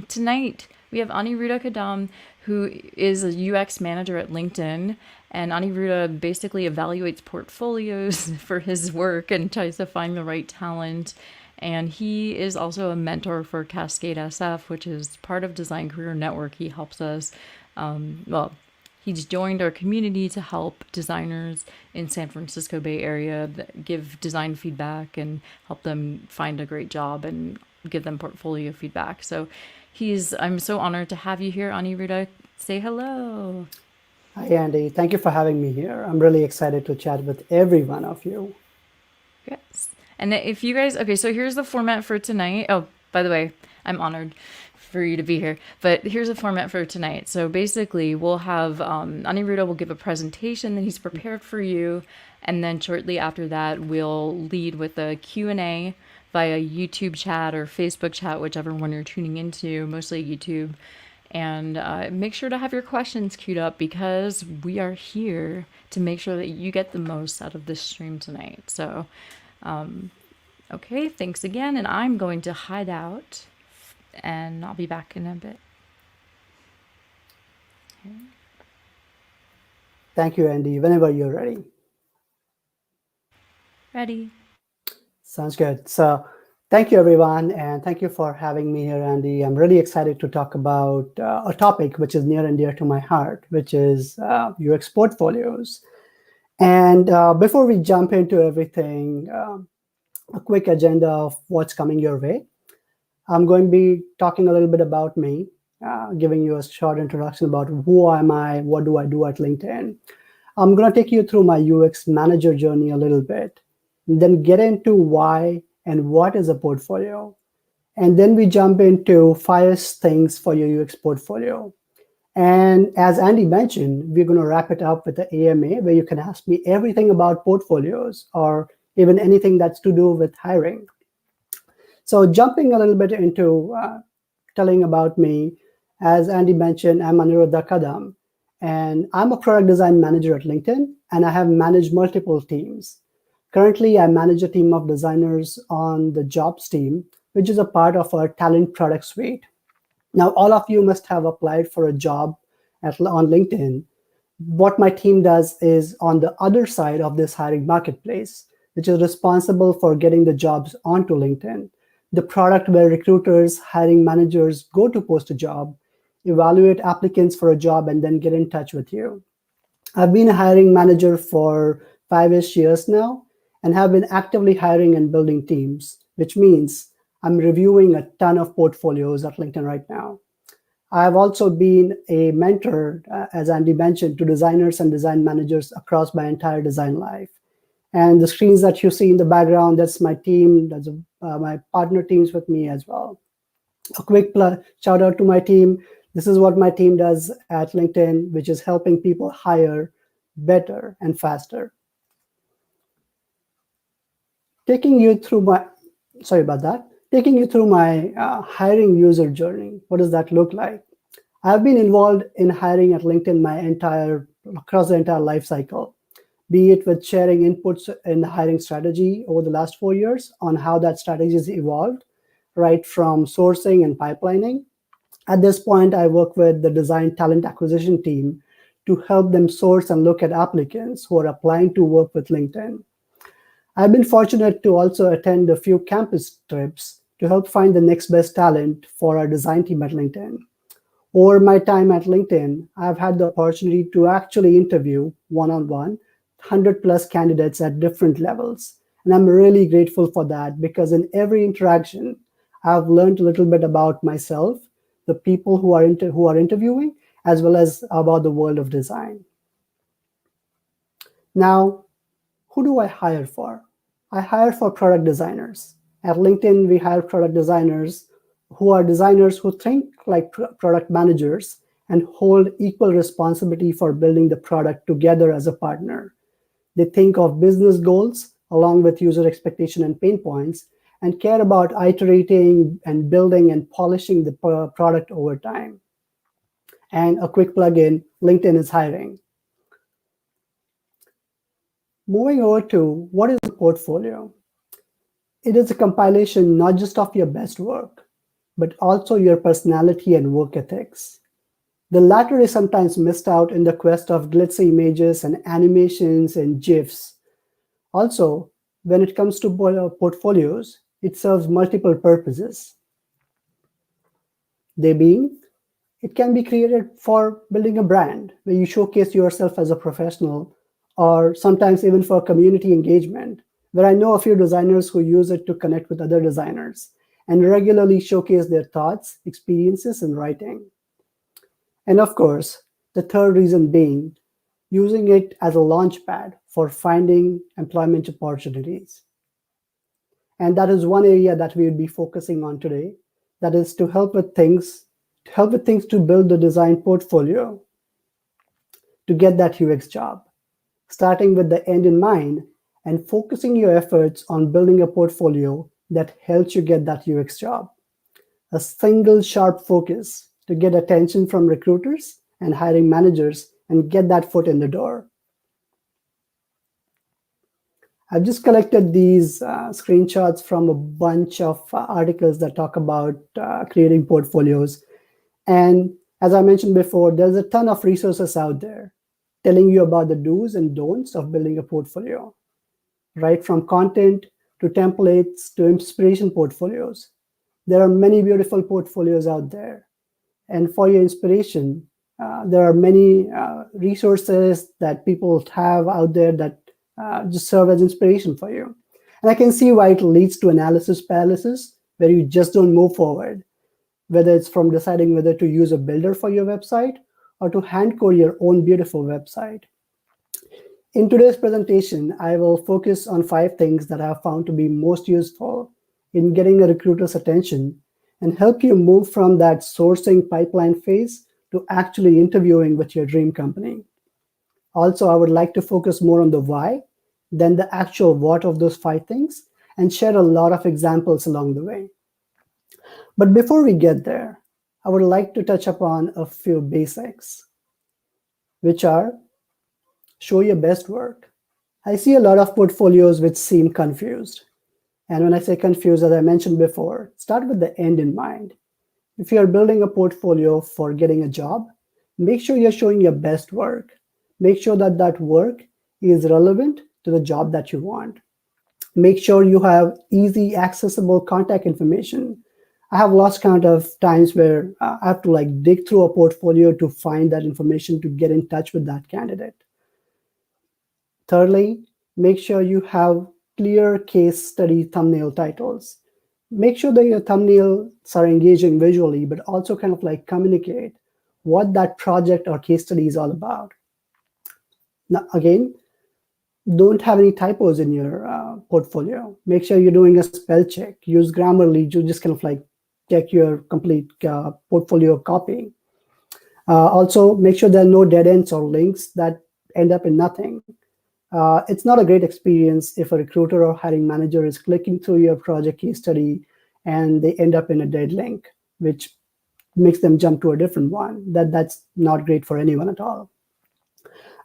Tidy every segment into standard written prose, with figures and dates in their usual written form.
Tonight, we have Aniruddha Kadam, who is a UX manager at LinkedIn. And Aniruddha basically evaluates portfolios for his work and tries to find the right talent. And he is also a mentor for Cascade SF, which is part of Design Career Network. He helps us, he's joined our community to help designers in San Francisco Bay Area give design feedback and help them find a great job and give them portfolio feedback. So I'm so honored to have you here, Aniruddha. Say hello. Hi, Andy. Thank you for having me here. I'm really excited to chat with every one of you. Yes. And if you guys, okay, so here's the format for tonight. Oh, by the way, I'm honored for you to be here. But here's the format for tonight. So basically, we'll have Aniruddha will give a presentation that he's prepared for you, and then shortly after that, we'll lead with a Q&A via YouTube chat or Facebook chat, whichever one you're tuning into, mostly YouTube. And make sure to have your questions queued up because we are here to make sure that you get the most out of this stream tonight. So, okay, thanks again. And I'm going to hide out and I'll be back in a bit. Okay. Thank you, Andy. Whenever you're ready. Ready. Sounds good. So thank you, everyone. And thank you for having me here, Andy. I'm really excited to talk about a topic which is near and dear to my heart, which is UX portfolios. And before we jump into everything, a quick agenda of what's coming your way. I'm going to be talking a little bit about me, giving you a short introduction about who am I, what do I do at LinkedIn. I'm going to take you through my UX manager journey a little bit, and then get into why and what is a portfolio. And then we jump into 5 things for your UX portfolio. And as Andy mentioned, we're going to wrap it up with the AMA where you can ask me everything about portfolios or even anything that's to do with hiring. So jumping a little bit into telling about me, as Andy mentioned, I'm Aniruddha Kadam, and I'm a product design manager at LinkedIn, and I have managed multiple teams. Currently, I manage a team of designers on the jobs team, which is a part of our talent product suite. Now, all of you must have applied for a job on LinkedIn. What my team does is on the other side of this hiring marketplace, which is responsible for getting the jobs onto LinkedIn, the product where recruiters, hiring managers go to post a job, evaluate applicants for a job, and then get in touch with you. I've been a hiring manager for 5-ish years now and have been actively hiring and building teams, which means I'm reviewing a ton of portfolios at LinkedIn right now. I've also been a mentor, as Andy mentioned, to designers and design managers across my entire design life. And the screens that you see in the background, that's my team, that's my partner teams with me as well. A quick shout out to my team. This is what my team does at LinkedIn, which is helping people hire better and faster. Taking you through my, sorry about that, taking you through my hiring user journey. What does that look like? I've been involved in hiring at LinkedIn across the entire life cycle, be it with sharing inputs in the hiring strategy over the last 4 years on how that strategy has evolved, right from sourcing and pipelining. At this point, I work with the design talent acquisition team to help them source and look at applicants who are applying to work with LinkedIn. I've been fortunate to also attend a few campus trips to help find the next best talent for our design team at LinkedIn. Over my time at LinkedIn, I've had the opportunity to actually interview one-on-one 100 plus candidates at different levels. And I'm really grateful for that because in every interaction, I've learned a little bit about myself, the people who are interviewing, as well as about the world of design. Now, who do I hire for? I hire for product designers. At LinkedIn, we hire product designers who think like product managers and hold equal responsibility for building the product together as a partner. They think of business goals along with user expectation and pain points and care about iterating and building and polishing the product over time. And a quick plug-in, LinkedIn is hiring. Moving over to what is a portfolio? It is a compilation not just of your best work, but also your personality and work ethics. The latter is sometimes missed out in the quest of glitzy images and animations and GIFs. Also, when it comes to portfolios, it serves multiple purposes. They being, it can be created for building a brand where you showcase yourself as a professional, or sometimes even for community engagement, where I know a few designers who use it to connect with other designers and regularly showcase their thoughts, experiences, and writing. And of course, the third reason being using it as a launchpad for finding employment opportunities. And that is one area that we would be focusing on today. That is to help with things to build the design portfolio to get that UX job, starting with the end in mind and focusing your efforts on building a portfolio that helps you get that UX job. A single sharp focus to get attention from recruiters and hiring managers and get that foot in the door. I've just collected these screenshots from a bunch of articles that talk about creating portfolios. And as I mentioned before, there's a ton of resources out there telling you about the do's and don'ts of building a portfolio, right from content to templates to inspiration portfolios. There are many beautiful portfolios out there. And for your inspiration, there are many resources that people have out there that just serve as inspiration for you. And I can see why it leads to analysis paralysis, where you just don't move forward, whether it's from deciding whether to use a builder for your website or to hand code your own beautiful website. In today's presentation, I will focus on 5 things that I have found to be most useful in getting a recruiter's attention and help you move from that sourcing pipeline phase to actually interviewing with your dream company. Also, I would like to focus more on the why than the actual what of those 5 things and share a lot of examples along the way. But before we get there, I would like to touch upon a few basics, which are show your best work. I see a lot of portfolios which seem confused. And when I say confused, as I mentioned before, start with the end in mind. If you are building a portfolio for getting a job, make sure you're showing your best work. Make sure that that work is relevant to the job that you want. Make sure you have easy, accessible contact information. I have lost count of times where I have to dig through a portfolio to find that information to get in touch with that candidate. Thirdly, make sure you have clear case study thumbnail titles. Make sure that your thumbnails are engaging visually, but also communicate what that project or case study is all about. Now, again, don't have any typos in your portfolio. Make sure you're doing a spell check. Use Grammarly to just check your complete portfolio copy. Also, make sure there are no dead ends or links that end up in nothing. It's not a great experience if a recruiter or hiring manager is clicking through your project case study and they end up in a dead link, which makes them jump to a different one. That's not great for anyone at all.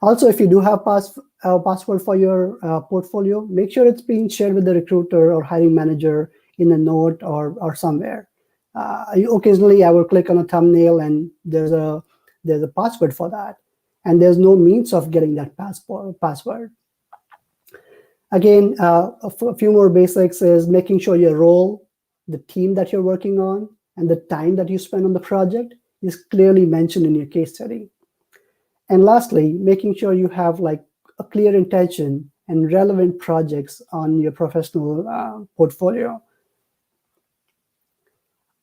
Also, if you do have a password for your portfolio, make sure it's being shared with the recruiter or hiring manager in a note or somewhere. Occasionally, I will click on a thumbnail and there's a password for that, and there's no means of getting that password. Again, a few more basics is making sure your role, the team that you're working on, and the time that you spend on the project is clearly mentioned in your case study. And lastly, making sure you have a clear intention and relevant projects on your professional portfolio.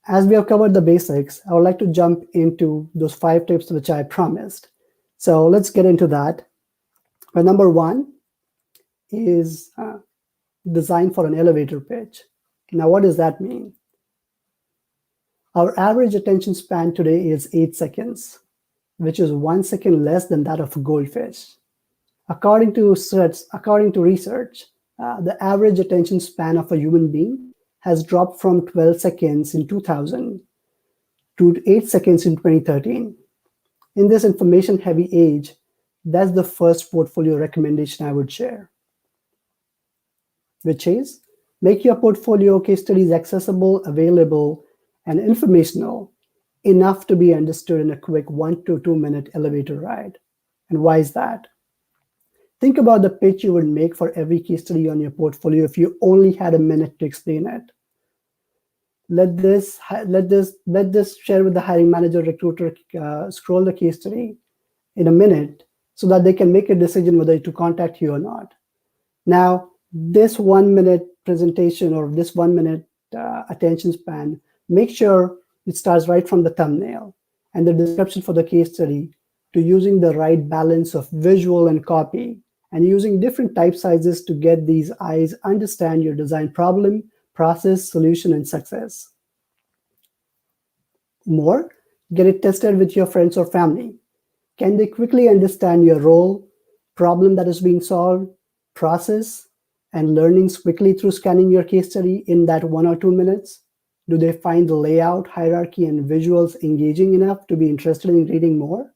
As we have covered the basics, I would like to jump into those 5 tips which I promised. So let's get into that. Number 1 is design for an elevator pitch. Now, what does that mean? Our average attention span today is 8 seconds, which is 1 second less than that of a goldfish. According to research, the average attention span of a human being has dropped from 12 seconds in 2000 to 8 seconds in 2013. In this information-heavy age, that's the first portfolio recommendation I would share, which is make your portfolio case studies accessible, available, and informational, enough to be understood in a quick 1 to 2 minute elevator ride. And why is that? Think about the pitch you would make for every case study on your portfolio if you only had a minute to explain it. Let this share with the hiring manager, recruiter, scroll the case study in a minute so that they can make a decision whether to contact you or not. Now, this 1 minute presentation or this 1 minute attention span, make sure it starts right from the thumbnail and the description for the case study to using the right balance of visual and copy and using different type sizes to get these eyes understand your design problem, process, solution, and success. More, get it tested with your friends or family. Can they quickly understand your role, problem that is being solved, process, and learnings quickly through scanning your case study in that 1 or 2 minutes? Do they find the layout, hierarchy, and visuals engaging enough to be interested in reading more?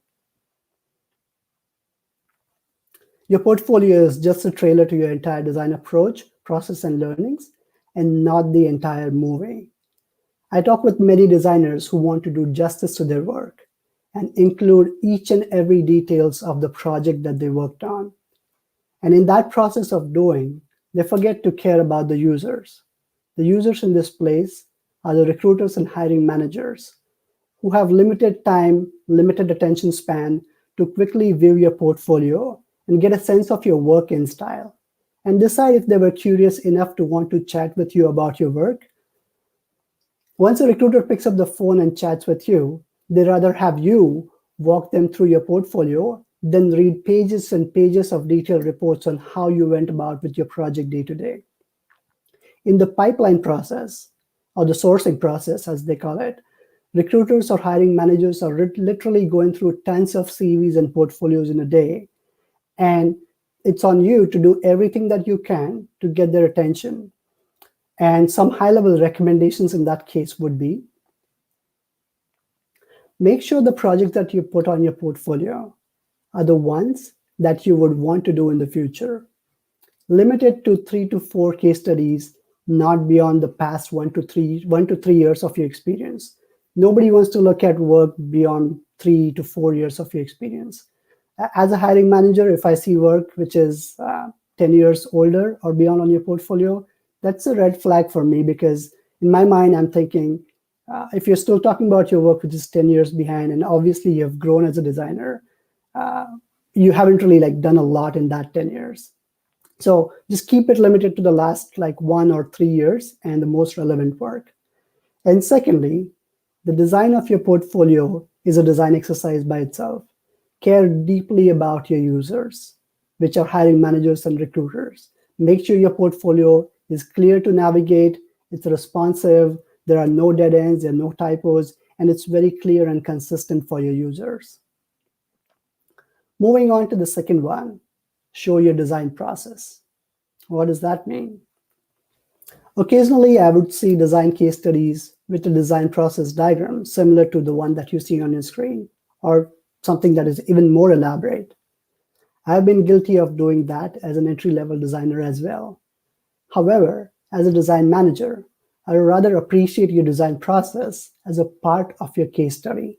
Your portfolio is just a trailer to your entire design approach, process, and learnings, and not the entire movie. I talk with many designers who want to do justice to their work and include each and every details of the project that they worked on. And in that process of doing, they forget to care about the users. The users in this place are the recruiters and hiring managers who have limited time, limited attention span to quickly view your portfolio and get a sense of your work and style and decide if they were curious enough to want to chat with you about your work. Once a recruiter picks up the phone and chats with you, they rather have you walk them through your portfolio than read pages and pages of detailed reports on how you went about with your project day to day. In the pipeline process, or the sourcing process, as they call it, recruiters or hiring managers are literally going through tons of CVs and portfolios in a day. And it's on you to do everything that you can to get their attention. And some high-level recommendations in that case would be, make sure the projects that you put on your portfolio are the ones that you would want to do in the future. Limit it to 3 to 4 case studies, not beyond the past 1 to 3 years of your experience. Nobody wants to look at work beyond 3 to 4 years of your experience. As a hiring manager, if I see work which is 10 years older or beyond on your portfolio, that's a red flag for me, because in my mind, I'm thinking, if you're still talking about your work which is 10 years behind, and obviously you've grown as a designer, you haven't really done a lot in that 10 years. So just keep it limited to the last 1 or 3 years and the most relevant work. And secondly, the design of your portfolio is a design exercise by itself. Care deeply about your users, which are hiring managers and recruiters. Make sure your portfolio is clear to navigate, it's responsive, there are no dead ends, there are no typos, and it's very clear and consistent for your users. Moving on to the second one, show your design process. What does that mean? Occasionally, I would see design case studies with a design process diagram similar to the one that you see on your screen, or something that is even more elaborate. I've been guilty of doing that as an entry-level designer as well. However, as a design manager, I rather appreciate your design process as a part of your case study.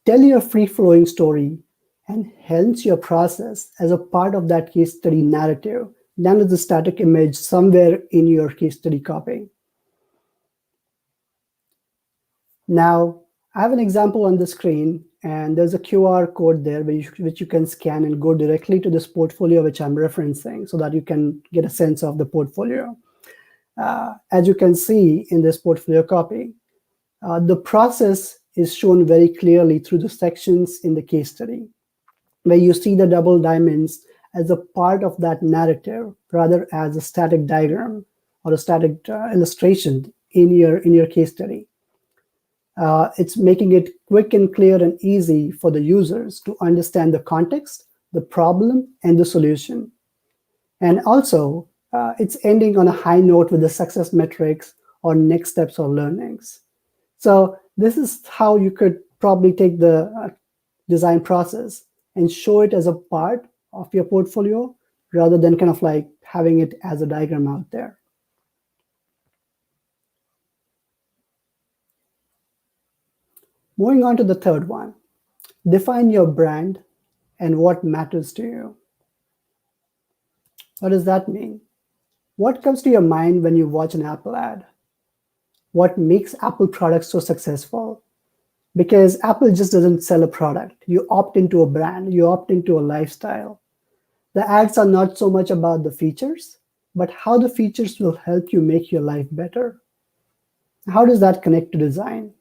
Tell your free-flowing story and hence your process as a part of that case study narrative, than as a static image somewhere in your case study copy. Now, I have an example on the screen, and there's a QR code there which you can scan and go directly to this portfolio which I'm referencing so that you can get a sense of the portfolio. As you can see in this portfolio copy, the process is shown very clearly through the sections in the case study, where you see the double diamonds as a part of that narrative rather as a static diagram or a static illustration in your case study. It's making it quick and clear and easy for the users to understand the context, the problem, and the solution. And also, it's ending on a high note with the success metrics or next steps or learnings. So this is how you could probably take the design process and show it as a part of your portfolio rather than kind of having it as a diagram out there. Moving on to the third one, define your brand and what matters to you. What does that mean? What comes to your mind when you watch an Apple ad? What makes Apple products so successful? Because Apple just doesn't sell a product. You opt into a brand, you opt into a lifestyle. The ads are not so much about the features, but how the features will help you make your life better. How does that connect to design?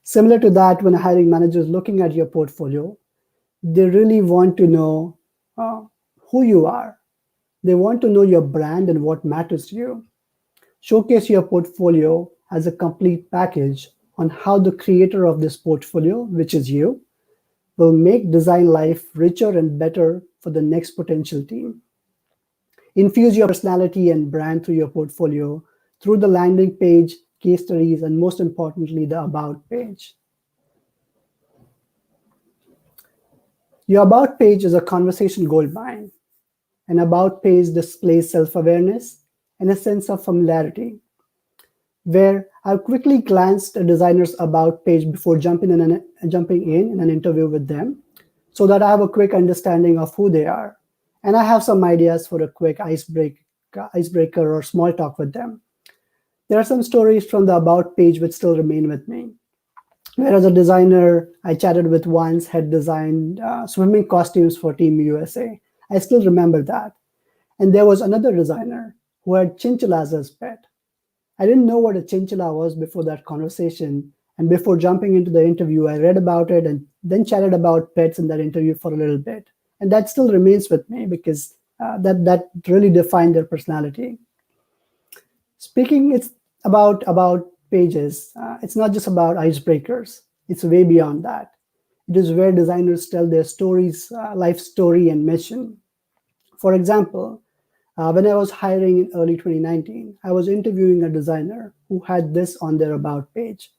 Similar to that, when a hiring manager is looking at your portfolio, they really want to know uh, who you are. They want to know your brand and what matters to you. Showcase your portfolio as a complete package on how the creator of this portfolio, which is you, will make design life richer and better for the next potential team. Infuse your personality and brand through your portfolio, through the landing page, case studies, and most importantly, the About page. Your About page is a conversation goldmine. An About page displays self-awareness and a sense of familiarity, where I've quickly glanced a designer's About page before jumping in an interview with them, so that I have a quick understanding of who they are, and I have some ideas for a quick icebreaker or small talk with them. There are some stories from the About page which still remain with me. Whereas a designer I chatted with once had designed swimming costumes for Team USA. I still remember that. And there was another designer who had chinchillas as pet. I didn't know what a chinchilla was before that conversation. And before jumping into the interview, I read about it and then chatted about pets in that interview for a little bit. And that still remains with me because that really defined their personality. Speaking it's about pages, it's not just about icebreakers. It's way beyond that. It is where designers tell their stories, life story and mission. For example, when I was hiring in early 2019, I was interviewing a designer who had this on their About page.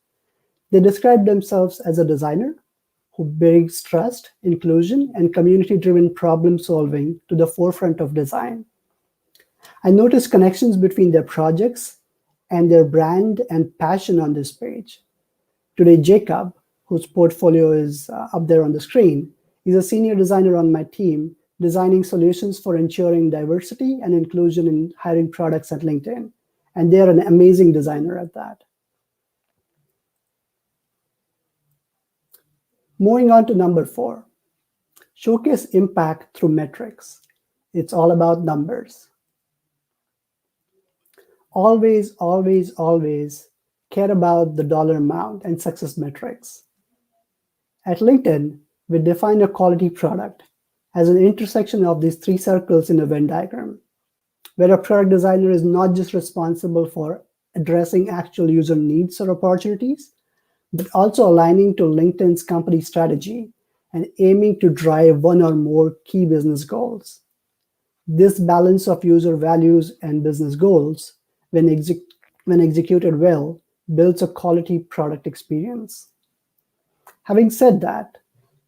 They described themselves as a designer who brings trust, inclusion, and community-driven problem solving to the forefront of design. I noticed connections between their projects and their brand and passion on this page. Today, Jacob, whose portfolio is up there on the screen, is a senior designer on my team, designing solutions for ensuring diversity and inclusion in hiring products at LinkedIn. And they're an amazing designer at that. Moving on to number 4, showcase impact through metrics. It's all about numbers. Always, always, always care about the dollar amount and success metrics. At LinkedIn, we define a quality product as an intersection of these 3 circles in a Venn diagram, where a product designer is not just responsible for addressing actual user needs or opportunities, but also aligning to LinkedIn's company strategy and aiming to drive one or more key business goals. This balance of user values and business goals, when executed well, builds a quality product experience. Having said that,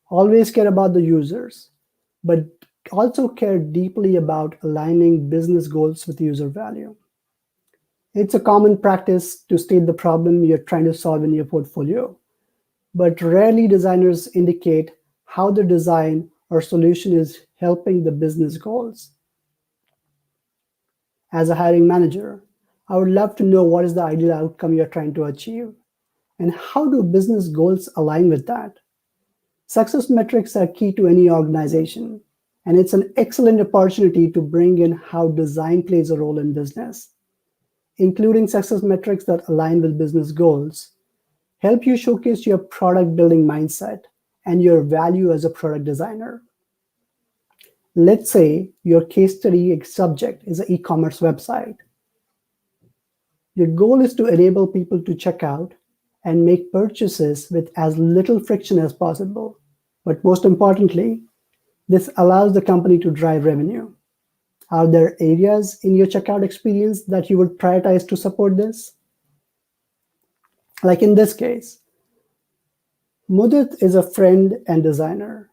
always care about the users, but also care deeply about aligning business goals with user value. It's a common practice to state the problem you're trying to solve in your portfolio, but rarely designers indicate how the design or solution is helping the business goals. As a hiring manager, I would love to know what is the ideal outcome you're trying to achieve, and how do business goals align with that? Success metrics are key to any organization, and it's an excellent opportunity to bring in how design plays a role in business. Including success metrics that align with business goals help you showcase your product building mindset and your value as a product designer. Let's say your case study subject is an e-commerce website. Your goal is to enable people to check out and make purchases with as little friction as possible. But most importantly, this allows the company to drive revenue. Are there areas in your checkout experience that you would prioritize to support this? Like in this case, Mudit is a friend and designer,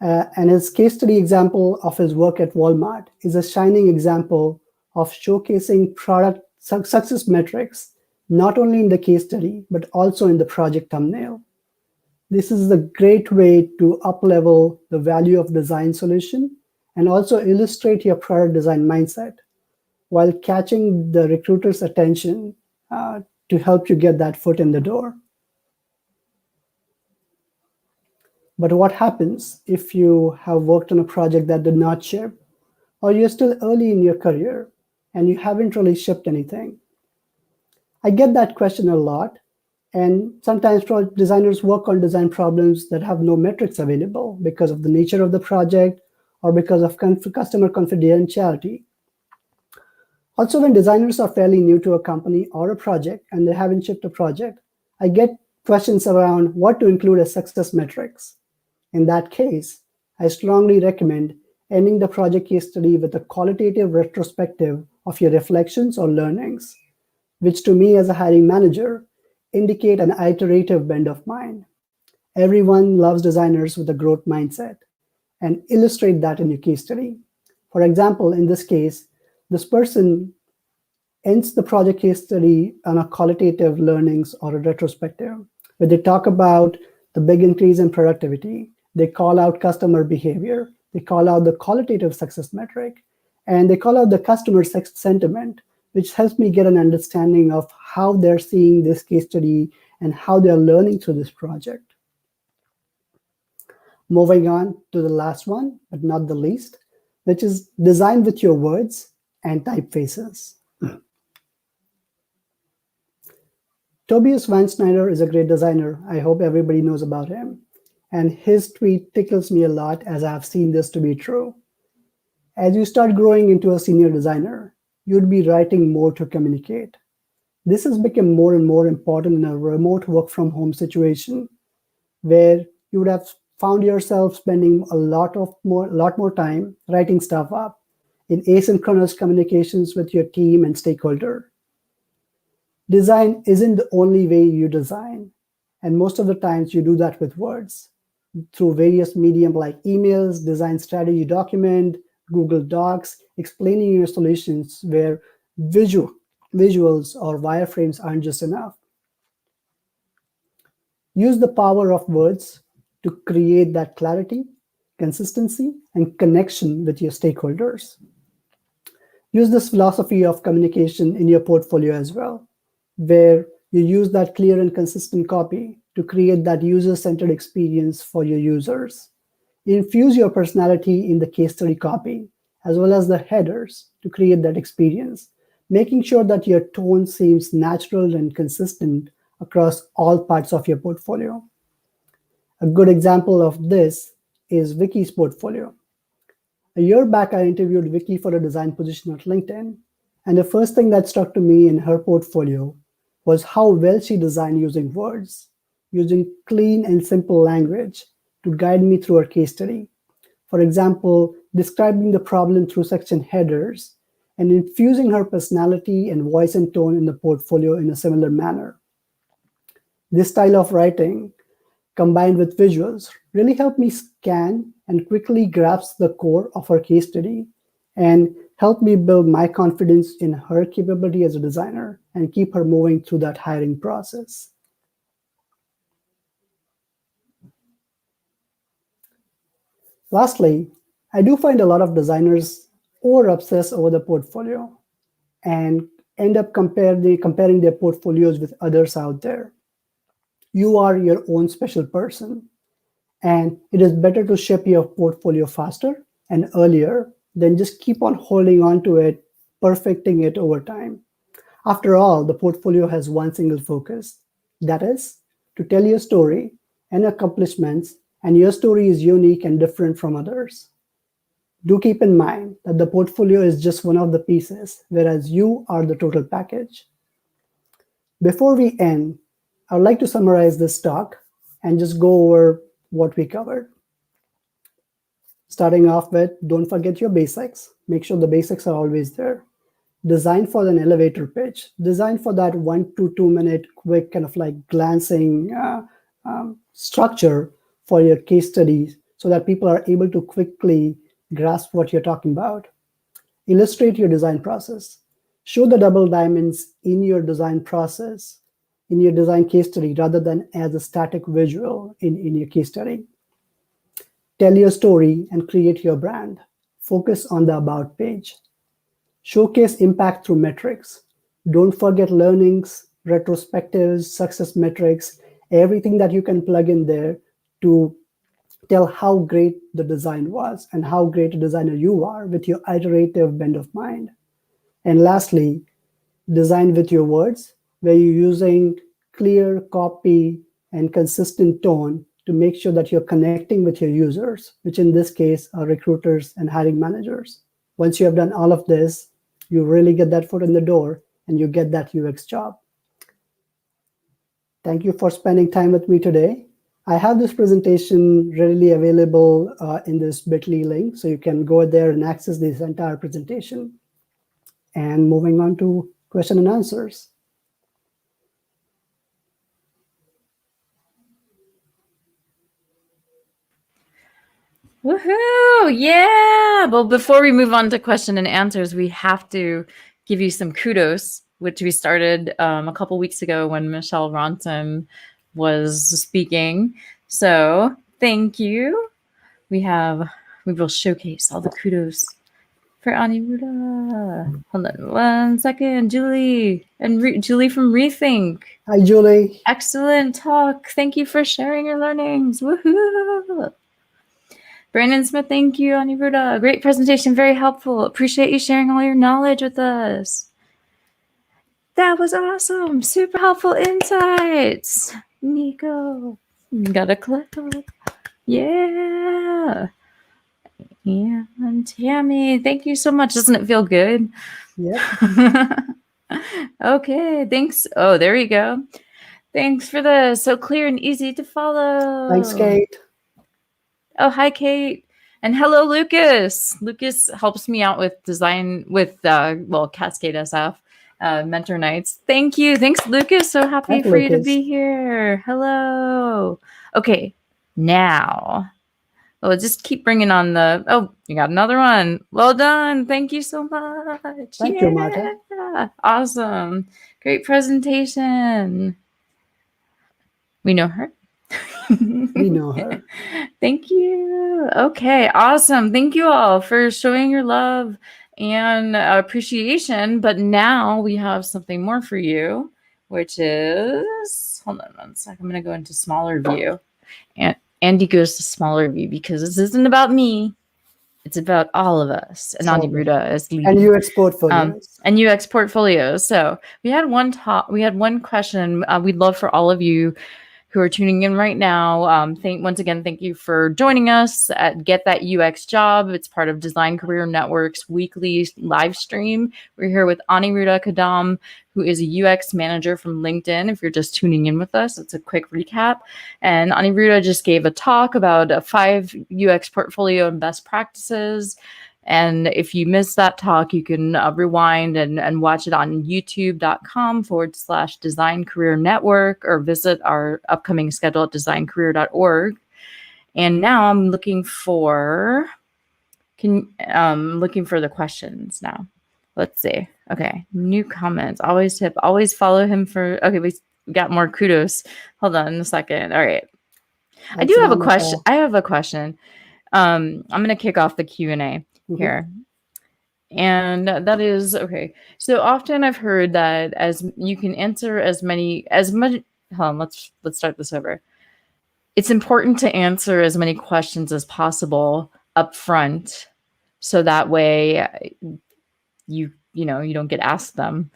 and his case study example of his work at Walmart is a shining example of showcasing product success metrics not only in the case study, but also in the project thumbnail. This is a great way to up-level the value of design solution and also illustrate your product design mindset while catching the recruiter's attention to help you get that foot in the door. But what happens if you have worked on a project that did not ship, or you're still early in your career and you haven't really shipped anything? I get that question a lot, and sometimes designers work on design problems that have no metrics available because of the nature of the project or because of customer confidentiality. Also, when designers are fairly new to a company or a project and they haven't shipped a project, I get questions around what to include as success metrics. In that case, I strongly recommend ending the project case study with a qualitative retrospective of your reflections or learnings, which to me as a hiring manager indicate an iterative bend of mind. Everyone loves designers with a growth mindset, and illustrate that in your case study. For example, in this case, this person ends the project case study on a qualitative learnings or a retrospective, where they talk about the big increase in productivity, they call out customer behavior, they call out the qualitative success metric, and they call out the customer sentiment, which helps me get an understanding of how they're seeing this case study and how they're learning through this project. Moving on to the last one, but not the least, which is design with your words and typefaces. Tobias Van Snyder is a great designer. I hope everybody knows about him. And his tweet tickles me a lot as I have seen this to be true. As you start growing into a senior designer, you'd be writing more to communicate. This has become more and more important in a remote work from home situation where you would have found yourself spending a lot more time writing stuff up in asynchronous communications with your team and stakeholder. Design isn't the only way you design, and most of the times you do that with words through various medium like emails, design strategy document, Google Docs, explaining your solutions where visuals or wireframes aren't just enough. Use the power of words to create that clarity, consistency, and connection with your stakeholders. Use this philosophy of communication in your portfolio as well, where you use that clear and consistent copy to create that user-centered experience for your users. Infuse your personality in the case study copy, as well as the headers to create that experience, making sure that your tone seems natural and consistent across all parts of your portfolio. A good example of this is Vicky's portfolio. A year back, I interviewed Vicky for a design position at LinkedIn, and the first thing that struck to me in her portfolio was how well she designed using words, using clean and simple language to guide me through her case study. For example, describing the problem through section headers and infusing her personality and voice and tone in the portfolio in a similar manner. This style of writing, combined with visuals, really helped me scan and quickly grasp the core of her case study and helped me build my confidence in her capability as a designer and keep her moving through that hiring process. Lastly, I do find a lot of designers over-obsess over the portfolio and end up comparing their portfolios with others out there. You are your own special person, and it is better to ship your portfolio faster and earlier than just keep on holding on to it, perfecting it over time. After all, the portfolio has one single focus, that is, to tell your story and accomplishments, and your story is unique and different from others. Do keep in mind that the portfolio is just one of the pieces, whereas you are the total package. Before we end, I would like to summarize this talk and just go over what we covered. Starting off with, don't forget your basics. Make sure the basics are always there. Design for an elevator pitch. Design for that 1 to 2 minute quick kind of like glancing structure for your case studies so that people are able to quickly grasp what you're talking about. Illustrate your design process. Show the double diamonds in your design process, in your design case study, rather than as a static visual in your case study. Tell your story and create your brand. Focus on the about page. Showcase impact through metrics. Don't forget learnings, retrospectives, success metrics, everything that you can plug in there to tell how great the design was and how great a designer you are with your iterative bend of mind. And lastly, design with your words, where you're using clear copy and consistent tone to make sure that you're connecting with your users, which in this case are recruiters and hiring managers. Once you have done all of this, you really get that foot in the door and you get that UX job. Thank you for spending time with me today. I have this presentation readily available in this bit.ly link, so you can go there and access this entire presentation. And moving on to question and answers. Woohoo! Yeah! Well, before we move on to question and answers, we have to give you some kudos, which we started a couple weeks ago when Michelle Ronson was speaking. So thank you. We will showcase all the kudos for Aniruddha. Hold on 1 second. Julie and Julie from Rethink. Hi, Julie. Excellent talk. Thank you for sharing your learnings. Woohoo! Brandon Smith, thank you, Aniruddha. Great presentation, very helpful. Appreciate you sharing all your knowledge with us. That was awesome. Super helpful insights. Nico, got a clap. Yeah. And Tammy, thank you so much. Doesn't it feel good? Yep. Okay, thanks. Oh, there you go. Thanks for the so clear and easy to follow. Thanks, Kate. Oh, hi, Kate. And hello, Lucas. Lucas helps me out with design with, Cascade SF mentor nights. Thank you. Thanks, Lucas. So happy for you to be here. Hello. Okay, now, well, just keep bringing on the, oh, you got another one. Well done. Thank you so much. Thank you, Marta. Awesome. Great presentation. We know her. We know her. Thank you. Okay, awesome. Thank you all for showing your love and appreciation. But now we have something more for you, which is, hold on 1 sec. I'm going to go into smaller view. And Andy goes to smaller view because this isn't about me. It's about all of us. And Aniruddha is leading. And UX portfolios. And UX portfolios. So we had one question. We'd love for all of you who are tuning in right now. Once again, thank you for joining us at Get That UX Job. It's part of Design Career Network's weekly live stream. We're here with Aniruddha Kadam, who is a UX manager from LinkedIn. If you're just tuning in with us, it's a quick recap. And Aniruddha just gave a talk about 5 UX portfolio and best practices. And if you missed that talk, you can rewind and watch it on youtube.com/Design Career Network or visit our upcoming schedule at designcareer.org. And now I'm looking for the questions now. Let's see. Okay. New comments. Always follow him for, okay, we got more kudos. Hold on a second. All right. I do have a question. I have a question. I'm going to kick off the Q&A here. And that is, okay. So often I've heard that as you can answer as much, hold on, let's start this over. It's important to answer as many questions as possible up front. So that way you don't get asked them.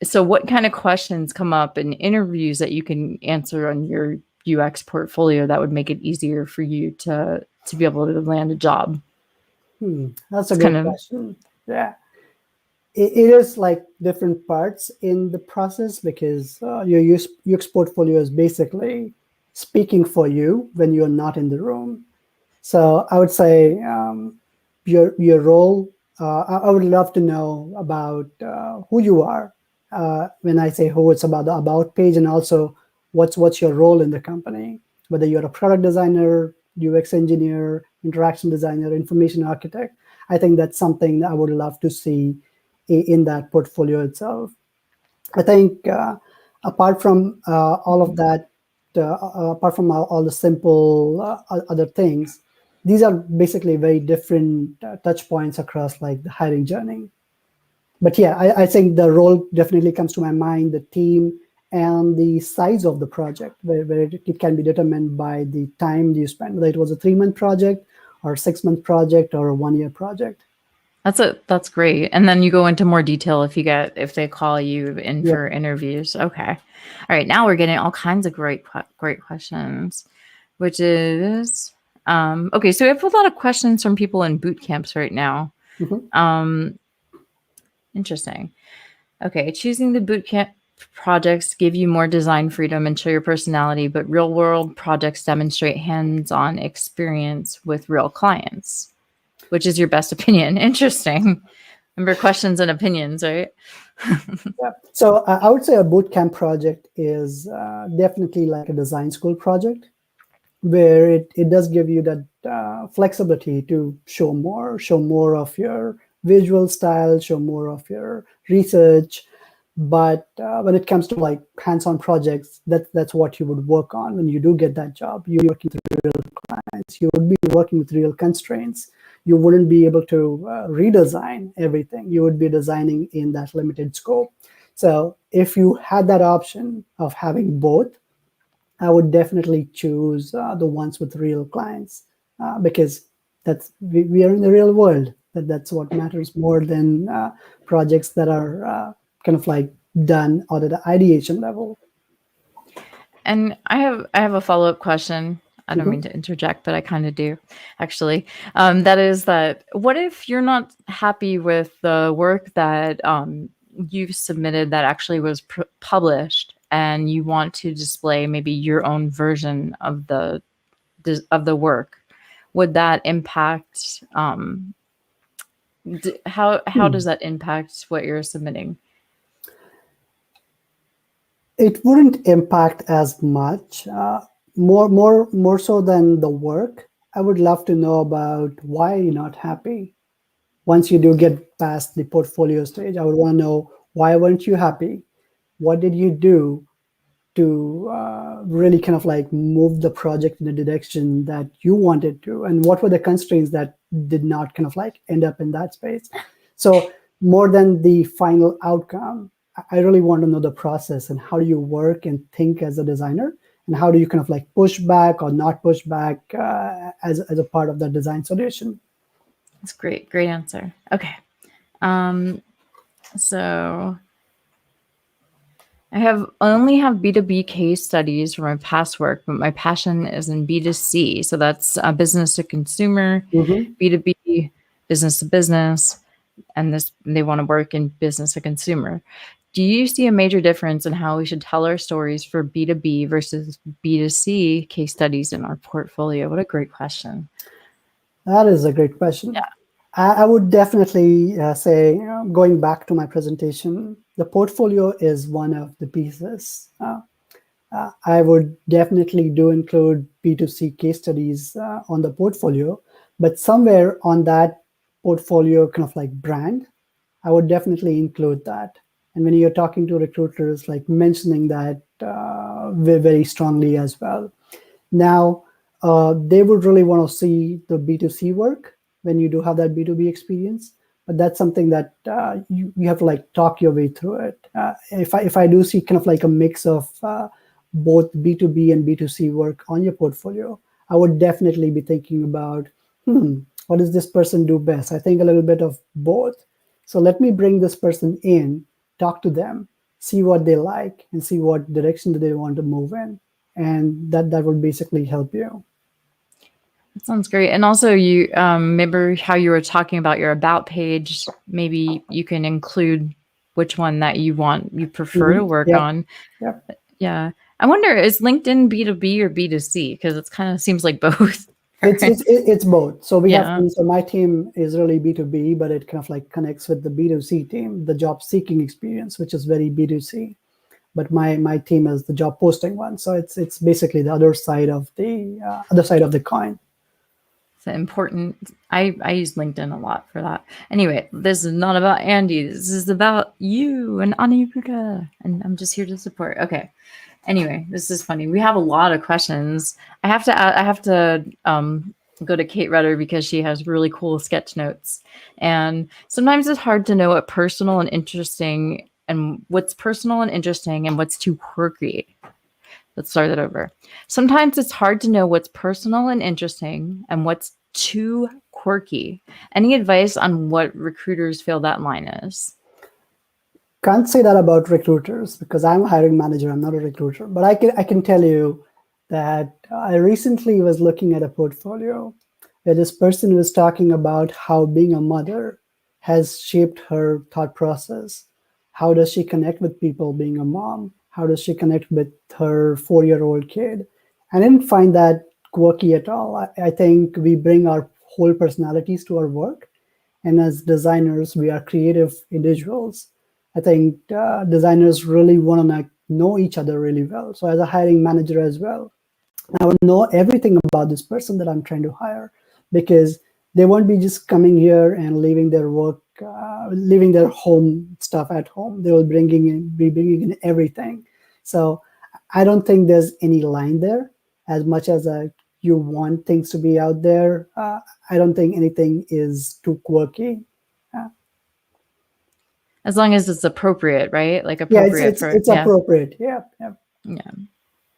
So what kind of questions come up in interviews that you can answer on your UX portfolio that would make it easier for you to be able to land a job? That's a good question. Yeah. It is like different parts in the process because your UX portfolio is basically speaking for you when you're not in the room. So I would say your role, I would love to know about who you are. When I say who, it's about the about page and also what's your role in the company, whether you're a product designer, UX engineer, interaction designer, information architect. I think that's something that I would love to see in that portfolio itself. I think apart from all of that, apart from all the simple other things, these are basically very different touch points across like the hiring journey. But yeah, I think the role definitely comes to my mind, the team and the size of the project, where it can be determined by the time you spend, whether it was a 3-month project or a 6-month project or a 1-year project. That's great. And then you go into more detail if they call you in Yep. for interviews. Okay. All right. Now we're getting all kinds of great questions, which is okay. So we have a lot of questions from people in boot camps right now. Mhm. Interesting. Okay. Choosing the boot camp projects give you more design freedom and show your personality, but real world projects demonstrate hands-on experience with real clients. Which is your best opinion? Interesting. Remember questions and opinions, right? Yeah. So I would say a bootcamp project is definitely like a design school project, where it does give you that flexibility to show more of your visual style, show more of your research. But when it comes to like hands-on projects, that's what you would work on when you do get that job. You're working with real clients. You would be working with real constraints. You wouldn't be able to redesign everything. You would be designing in that limited scope. So if you had that option of having both, I would definitely choose the ones with real clients, because we are in the real world. That's what matters more than projects that are kind of like done out at the ideation level. And I have a follow-up question. I don't mean Mhm. to interject, but I kind of do, actually. That is that what if you're not happy with the work that you've submitted that actually was published, and you want to display maybe your own version of the work? Would that impact how does Hmm. that impact what you're submitting? It wouldn't impact as much. More so than the work. I would love to know about why you're not happy. Once you do get past the portfolio stage, I would want to know, why weren't you happy? What did you do to really kind of like move the project in the direction that you wanted to, and what were the constraints that did not kind of like end up in that space? So more than the final outcome, I really want to know the process and how do you work and think as a designer, and how do you kind of like push back or not push back as a part of the design solution. That's great. Great answer. Okay. So I only have B2B case studies for my past work, but my passion is in B2C. So that's business to consumer, Mhm. B2B, business to business, and they want to work in business to consumer. Do you see a major difference in how we should tell our stories for B2B versus B2C case studies in our portfolio? What a great question. That is a great question. I would definitely say, going back to my presentation, the portfolio is one of the pieces. I would definitely do include B2C case studies on the portfolio, but somewhere on that portfolio kind of like brand, I would definitely include that. And when you're talking to recruiters, like mentioning that very strongly as well. Now, they would really want to see the B2C work when you do have that B2B experience. But that's something that you have to like talk your way through it. If I do see kind of like a mix of both B2B and B2C work on your portfolio, I would definitely be thinking about, what does this person do best? I think a little bit of both. So let me bring this person in, talk to them, see what they like, and see what direction do they want to move in, and that would basically help you. That sounds great. And also, you remember how you were talking about your about page. Maybe you can include which one that you prefer to work Yep, on. yep. Yeah. I wonder, is LinkedIn B2B or B2C? Because it's kind of seems like both. Right? It's both. So we have, Yeah. so my team is really B2B, but it kind of like connects with the B2C team, the job seeking experience, which is very B2C. But my team is the job posting one, so it's basically the other side of the coin. It's important. I use LinkedIn a lot for that. Anyway, this is not about Andy. This is about you and Aniruddha, and I'm just here to support. Okay. Anyway, this is funny. We have a lot of questions. I have to go to Kate Rudder because she has really cool sketch notes. And sometimes it's hard to know what's personal and interesting and what's too quirky. Let's start that over. Sometimes it's hard to know what's personal and interesting and what's too quirky. Any advice on what recruiters feel that line is? Can't say that about recruiters because I'm a hiring manager. I'm not a recruiter, but I can tell you that I recently was looking at a portfolio where this person was talking about how being a mother has shaped her thought process. How does she connect with people being a mom? How does she connect with her 4-year-old kid? I didn't find that quirky at all. I think we bring our whole personalities to our work. And as designers, we are creative individuals. I think designers really want to know each other really well. So as a hiring manager as well, I would know everything about this person that I'm trying to hire, because they won't be just coming here and leaving their work, leaving their home stuff at home. They will be bringing in everything. So I don't think there's any line there. As much as you want things to be out there, I don't think anything is too quirky. As long as it's appropriate, right? Like Yeah, appropriate for, it's yeah. appropriate. Yeah, yeah. Yeah.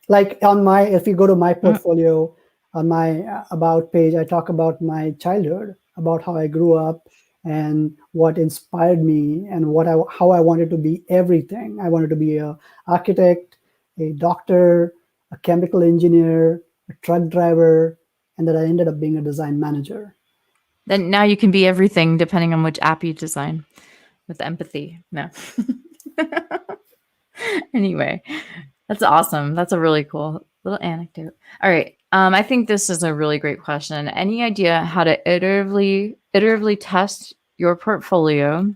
Like if you go to my portfolio, on my about page, I talk about my childhood, about how I grew up and what inspired me and how I wanted to be everything. I wanted to be a architect, a doctor, a chemical engineer, a truck driver, and that I ended up being a design manager. Then now you can be everything depending on which app you design with empathy. No. Anyway, that's awesome. That's a really cool little anecdote. All right. I think this is a really great question. Any idea how to iteratively test your portfolio?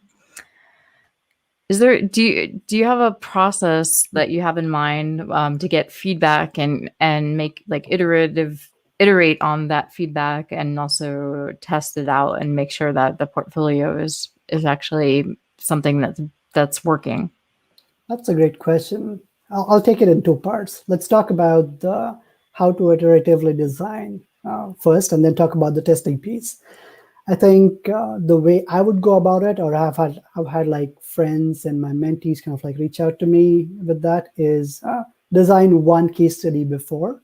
Do you have a process that you have in mind to get feedback and make like iterate on that feedback and also test it out and make sure that the portfolio is actually something that's working? That's a great question. I'll take it in two parts. Let's talk about how to iteratively design first, and then talk about the testing piece. I think the way I would go about it, or I've had like friends and my mentees kind of like reach out to me with that, is design one case study before,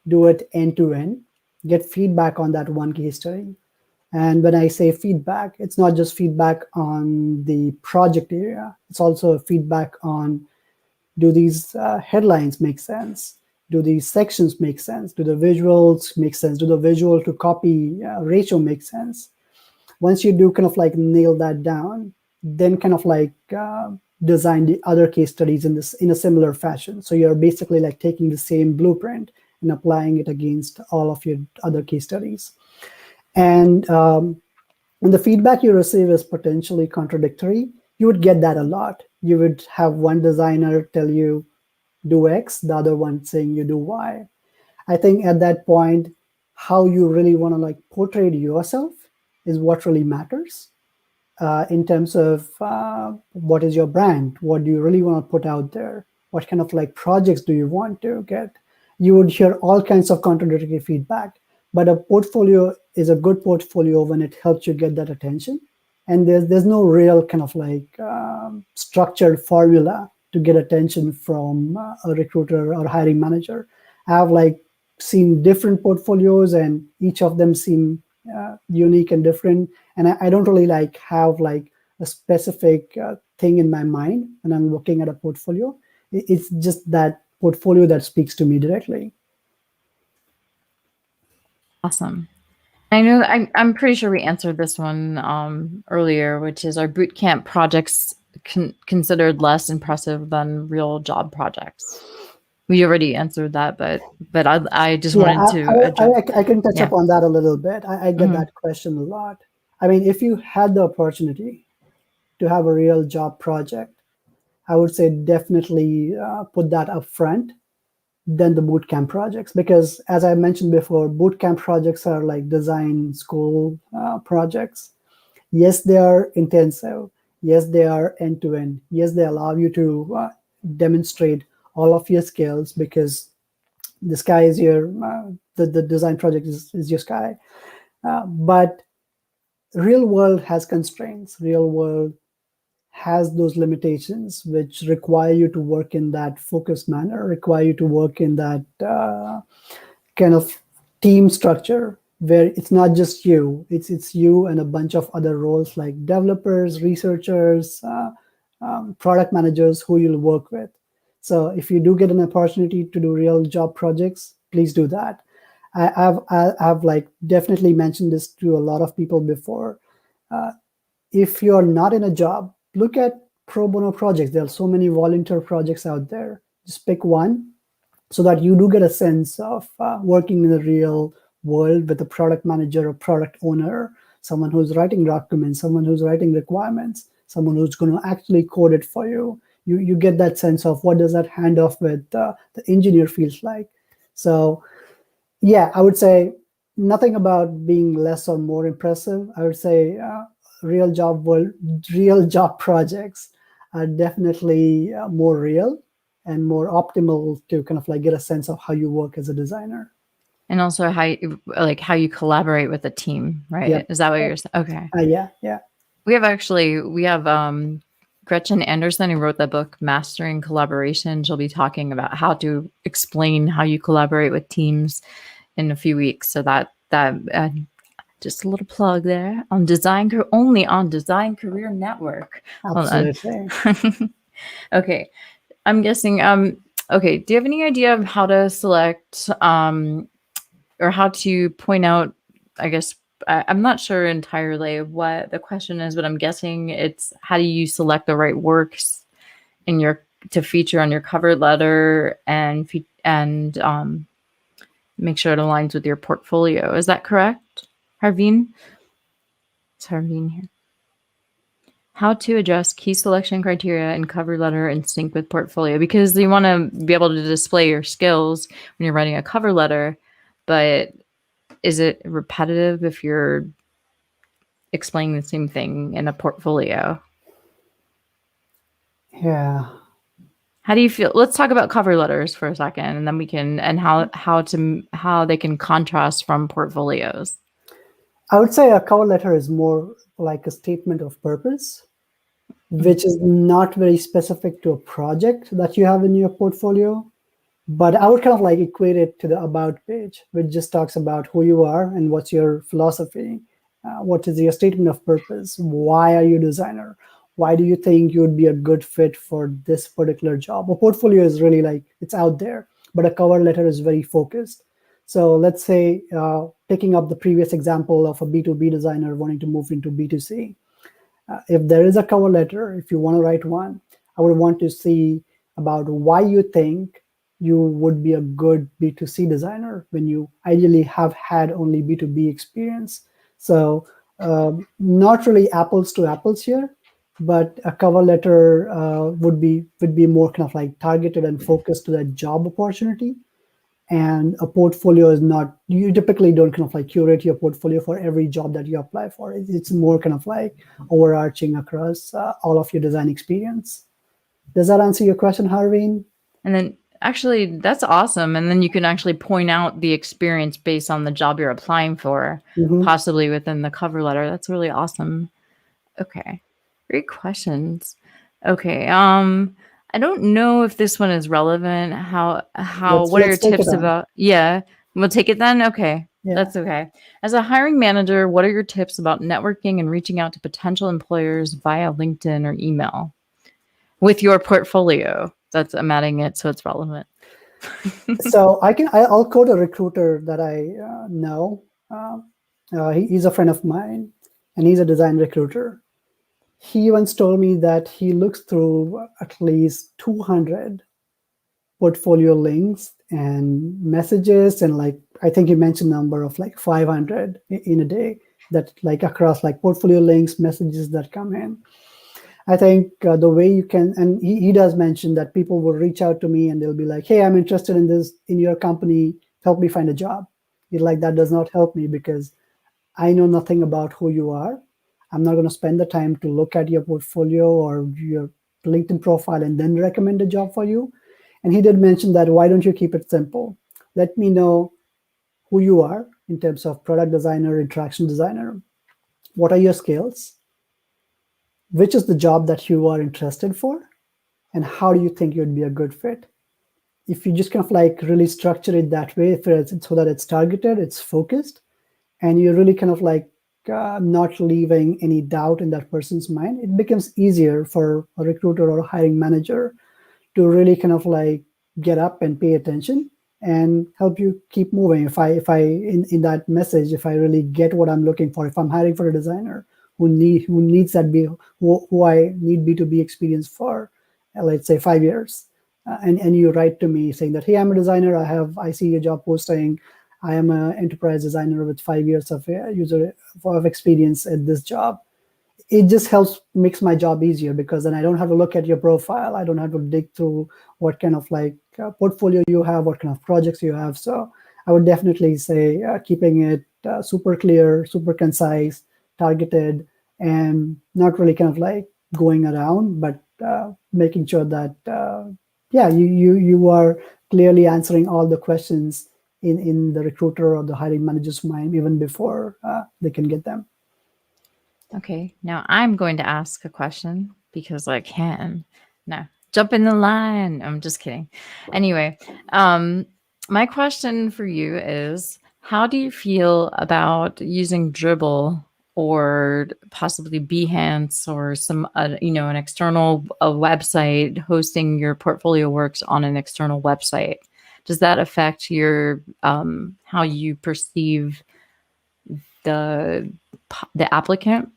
do it end to end, get feedback on that one case study. And when I say feedback, it's not just feedback on the project area, it's also feedback on, do these headlines make sense? Do these sections make sense? Do the visuals make sense? Do the visual to copy ratio make sense? Once you do kind of like nail that down, then kind of like design the other case studies in a similar fashion. So you're basically like taking the same blueprint and applying it against all of your other case studies. And when the feedback you receive is potentially contradictory, you would get that a lot. You would have one designer tell you do X, the other one saying you do Y. I think at that point, how you really want to like portray yourself is what really matters in terms of what is your brand, what do you really want to put out there, what kind of like projects do you want to get. You would hear all kinds of contradictory feedback, but a portfolio is a good portfolio when it helps you get that attention. And there's no real kind of like structured formula to get attention from a recruiter or hiring manager. I have like seen different portfolios, and each of them seem unique and different. And I don't really like have like a specific thing in my mind when I'm looking at a portfolio. It's just that portfolio that speaks to me directly. Awesome. I know I'm pretty sure we answered this one earlier, which is, are boot camp projects considered less impressive than real job projects? We already answered that, but I just Yeah, wanted to address. I can touch Yeah. up on that a little bit. I get Mhm. that question a lot. I mean, if you had the opportunity to have a real job project, I would say definitely put that up front than the bootcamp projects, because as I mentioned before, bootcamp projects are like design school projects. Yes, they are intensive. Yes, they are end to end. Yes, they allow you to demonstrate all of your skills, because the sky is your the design project is your sky. But real world has constraints. Real world has those limitations which require you to work in that focused manner, require you to work in that kind of team structure where it's not just you, it's you and a bunch of other roles like developers, researchers, product managers who you'll work with. So if you do get an opportunity to do real job projects, please do that. I've like definitely mentioned this to a lot of people before. If you're not in a job, look at pro bono projects. There are so many volunteer projects out there. Just pick one so that you do get a sense of working in the real world with a product manager or product owner, someone who's writing documents, someone who's writing requirements, someone who's going to actually code it for you. You get that sense of what does that handoff with the engineer feels like. So yeah, I would say nothing about being less or more impressive. I would say real job world, real job projects are definitely more real and more optimal to kind of like get a sense of how you work as a designer. And also how you collaborate with a team, right? Yep. Is that what you're saying? Okay. Yeah. We have Gretchen Anderson, who wrote the book Mastering Collaboration. She'll be talking about how to explain how you collaborate with teams in a few weeks. So that just a little plug there on only on Design Career Network. Absolutely. Okay. I'm guessing okay, do you have any idea of how to select or how to point out, I guess I'm not sure entirely what the question is, but I'm guessing it's how do you select the right works to feature on your cover letter and make sure it aligns with your portfolio. Is that correct, Harveen? Is Harveen here? How to adjust key selection criteria and cover letter in sync with portfolio, because you want to be able to display your skills when you're writing a cover letter, but is it repetitive if you're explaining the same thing in a portfolio? Yeah. How do you feel? Let's talk about cover letters for a second, and then we can, and how they can contrast from portfolios. I would say a cover letter is more like a statement of purpose, which is not very specific to a project that you have in your portfolio. But I would kind of like equate it to the about page, which just talks about who you are and what's your philosophy. What is your statement of purpose? Why are you a designer? Why do you think you would be a good fit for this particular job? A portfolio is really like, it's out there, but a cover letter is very focused. So let's say, picking up the previous example of a B2B designer wanting to move into B2C. If there is a cover letter, if you want to write one, I would want to see about why you think you would be a good B2C designer when you ideally have had only B2B experience. So not really apples to apples here, but a cover letter would be more kind of like targeted and focused to that job opportunity. And a portfolio is not, you typically don't kind of like curate your portfolio for every job that you apply for. It's more kind of like overarching across all of your design experience. Does that answer your question, Harveen? And then actually, that's awesome. And then you can actually point out the experience based on the job you're applying for, possibly within the cover letter. That's really awesome. Okay. Great questions. Okay. I don't know if this one is relevant. What are your tips about? Yeah. We'll take it then. Okay. Yeah. That's okay. As a hiring manager, what are your tips about networking and reaching out to potential employers via LinkedIn or email with your portfolio? I'm adding it so it's relevant. So I'll quote a recruiter that I know. He's a friend of mine, and he's a design recruiter. He once told me that he looks through at least 200 portfolio links and messages, and like I think he mentioned number of like 500 in a day, that like across like portfolio links, messages that come in. I think the way you can, and he does mention that people will reach out to me and they'll be like, hey, I'm interested in this, in your company, help me find a job. He's like, that does not help me because I know nothing about who you are. I'm not going to spend the time to look at your portfolio or your LinkedIn profile and then recommend a job for you. And he did mention that, why don't you keep it simple? Let me know who you are in terms of product designer, interaction designer. What are your skills? Which is the job that you are interested for? And how do you think you'd be a good fit? If you just kind of like really structure it that way, so that it's targeted, it's focused, and you're really kind of like not leaving any doubt in that person's mind, it becomes easier for a recruiter or a hiring manager to really kind of like get up and pay attention and help you keep moving. If I in that message, if I really get what I'm looking for, if I'm hiring for a designer who needs that be who I need B2B experience for, let's say 5 years, and you write to me saying that, hey, I'm a designer, I see a job posting, I am an enterprise designer with 5 years of user of experience at this job. It just helps makes my job easier because then I don't have to look at your profile. I don't have to dig through what kind of like portfolio you have, what kind of projects you have. So I would definitely say keeping it super clear, super concise, targeted, and not really kind of like going around, but making sure that yeah, you are clearly answering all the questions in the recruiter or the hiring manager's mind even before they can get them. Okay, now I'm going to ask a question because I can. No, jump in the line. I'm just kidding. Anyway, my question for you is, how do you feel about using Dribble or possibly Behance or some, an external website hosting your portfolio works on an external website? Does that affect your how you perceive the the applicant?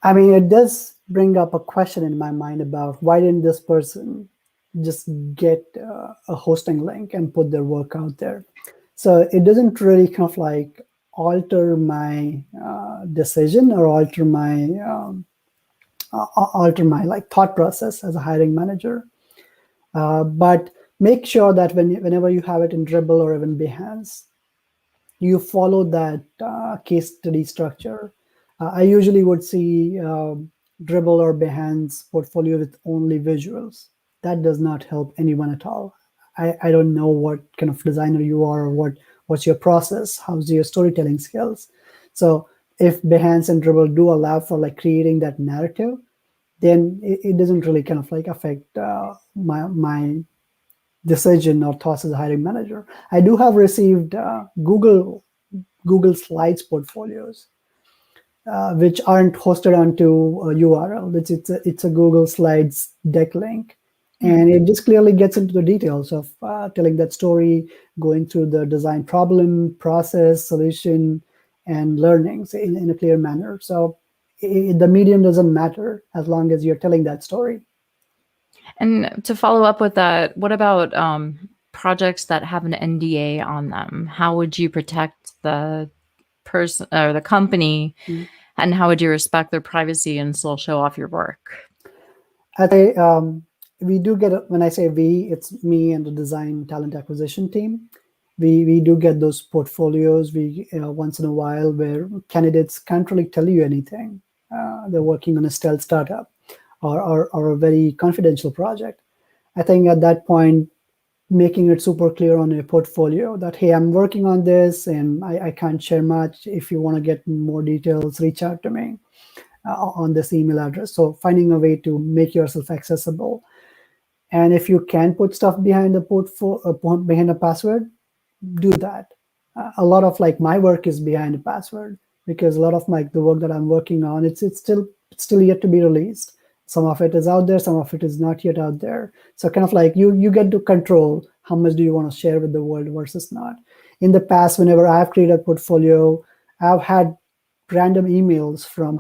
I mean, it does bring up a question in my mind about why didn't this person just get a hosting link and put their work out there? So it doesn't really kind of like alter my decision or alter my like thought process as a hiring manager. But make sure that whenever you have it in Dribble or even Behance, you follow that case study structure. I usually would see Dribble or Behance portfolio with only visuals. That does not help anyone at all. I don't know what kind of designer you are or what's your process, how's your storytelling skills. So if Behance and Dribble do allow for like creating that narrative, then it doesn't really kind of like affect my decision or thoughts as a hiring manager. I do have received Google Slides portfolios, which aren't hosted onto a URL. It's a Google Slides deck link. And it just clearly gets into the details of telling that story, going through the design problem, process, solution, and learnings in a clear manner. So the medium doesn't matter as long as you're telling that story. And to follow up with that, what about projects that have an NDA on them? How would you protect the person or the company, and how would you respect their privacy and still show off your work? I think we do get, when I say we, it's me and the design talent acquisition team. We do get those portfolios once in a while where candidates can't really tell you anything. They're working on a stealth startup or a very confidential project. I think at that point, making it super clear on your portfolio that, hey, I'm working on this and I can't share much. If you want to get more details, reach out to me on this email address. So finding a way to make yourself accessible. And if you can put stuff behind behind a password, do that. A lot of like my work is behind a password because a lot of the work that I'm working on, it's still yet to be released. Some of it is out there, some of it is not yet out there. So kind of like you get to control how much do you want to share with the world versus not. In the past, whenever I've created a portfolio, I've had random emails from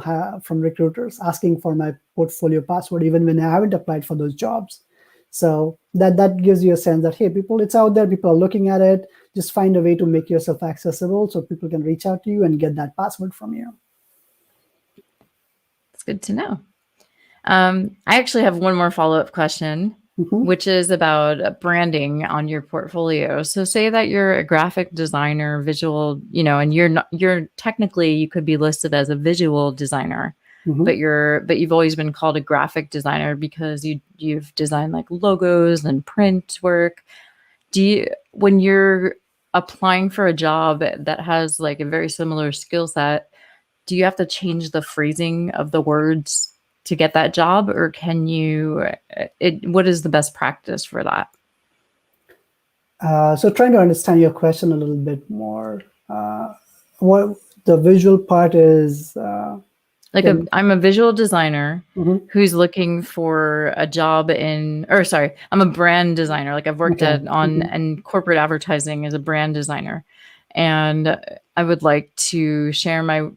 recruiters asking for my portfolio password, even when I haven't applied for those jobs. So that gives you a sense that, hey, people, it's out there, people are looking at it. Just find a way to make yourself accessible so people can reach out to you and get that password from you. good to know. I actually have one more follow-up question, which is about branding on your portfolio. So say that you're a graphic designer, visual, and you're technically, you could be listed as a visual designer, but you've always been called a graphic designer because you've designed like logos and print work. When you're applying for a job that has like a very similar skill set, do you have to change the phrasing of the words to get that job, or can you, what is the best practice for that? So trying to understand your question a little bit more. What the visual part is, Like I'm a visual designer Mhm. who's looking for a job I'm a brand designer. Like I've worked Okay. in corporate advertising as a brand designer. And I would like to share I'm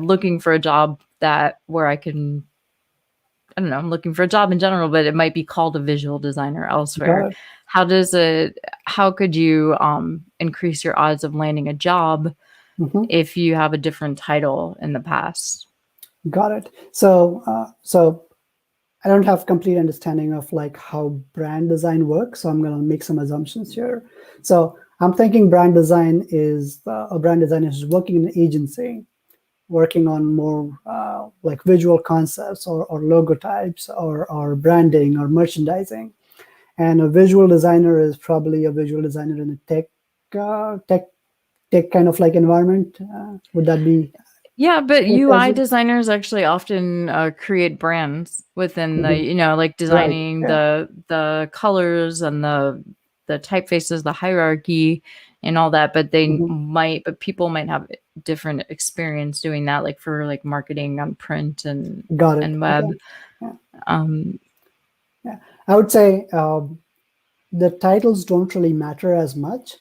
looking for a job where I can, I don't know, I'm looking for a job in general, but it might be called a visual designer elsewhere. Got it. How could you increase your odds of landing a job Mhm. if you have a different title in the past? Got it. So I don't have complete understanding of like how brand design works, so I'm going to make some assumptions here. So I'm thinking brand design is a brand designer who's working in an agency, working on more like visual concepts or logo types or branding or merchandising. And a visual designer is probably a visual designer in a tech kind of like environment. Would that be Yeah, but correct as UI well? designers actually often create brands within Mhm. like Right. designing Yeah. the colors and the typefaces, the hierarchy, and all that. Mhm. But people might have different experience doing that, like for like marketing on print Got it. and Okay. web. Yeah. Um, Yeah. I would say the titles don't really matter as much.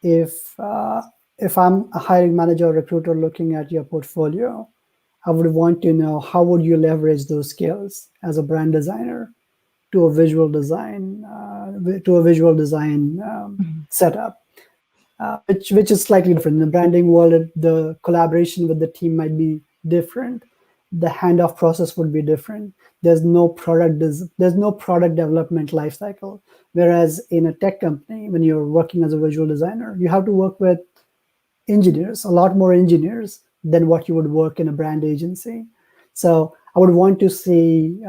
If I'm a hiring manager or recruiter looking at your portfolio, I would want to know how would you leverage those skills as a brand designer to a visual design setup, which is slightly different. In the branding world, the collaboration with the team might be different. The handoff process would be different. There's no product development lifecycle. Whereas in a tech company, when you're working as a visual designer, you have to work with engineers, a lot more engineers than what you would work in a brand agency. So I would want to see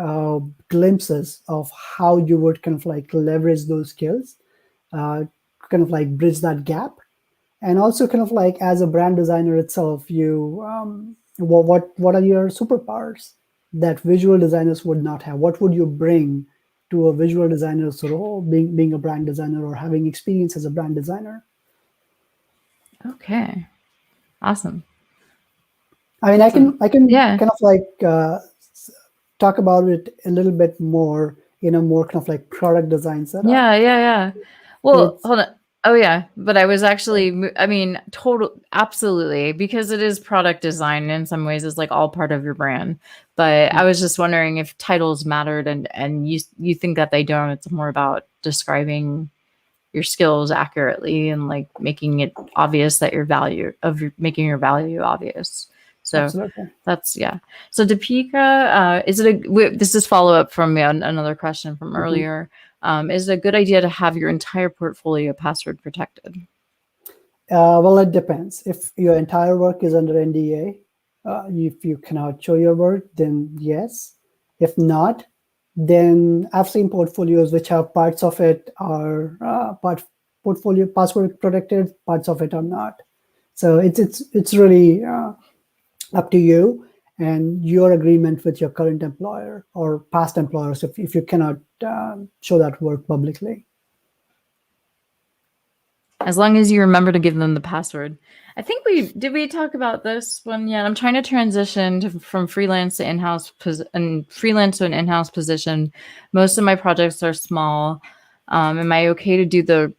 glimpses of how you would kind of like leverage those skills, uh, kind of like bridge that gap, and also kind of like as a brand designer itself, what are your superpowers that visual designers would not have? What would you bring to a visual designer's role, being a brand designer or having experience as a brand designer? okay, awesome. I mean, So I can yeah, kind of like talk about it a little bit more in a more kind of like product design setup. yeah. Well, It's hold on. Oh yeah, but I was actually, I mean, absolutely, because it is product design in some ways. It's like all part of your brand. But I was just wondering if titles mattered, and you think that they don't. It's more about describing your skills accurately and like making it obvious that making your value obvious. So absolutely. that's yeah. So Deepika, this is follow up from another question from Mhm. earlier. Is it a good idea to have your entire portfolio password protected? Well, it depends. If your entire work is under NDA, if you cannot show your work, then yes. If not, then I've seen portfolios which have parts of it are portfolio password protected, parts of it are not. So it's really up to you and your agreement with your current employer or past employers if you cannot show that work publicly. As long as you remember to give them the password. I think we talk about this one yet. I'm trying to transition from freelance to in-house and freelance to an in-house position. Most of my projects are small. Am I okay to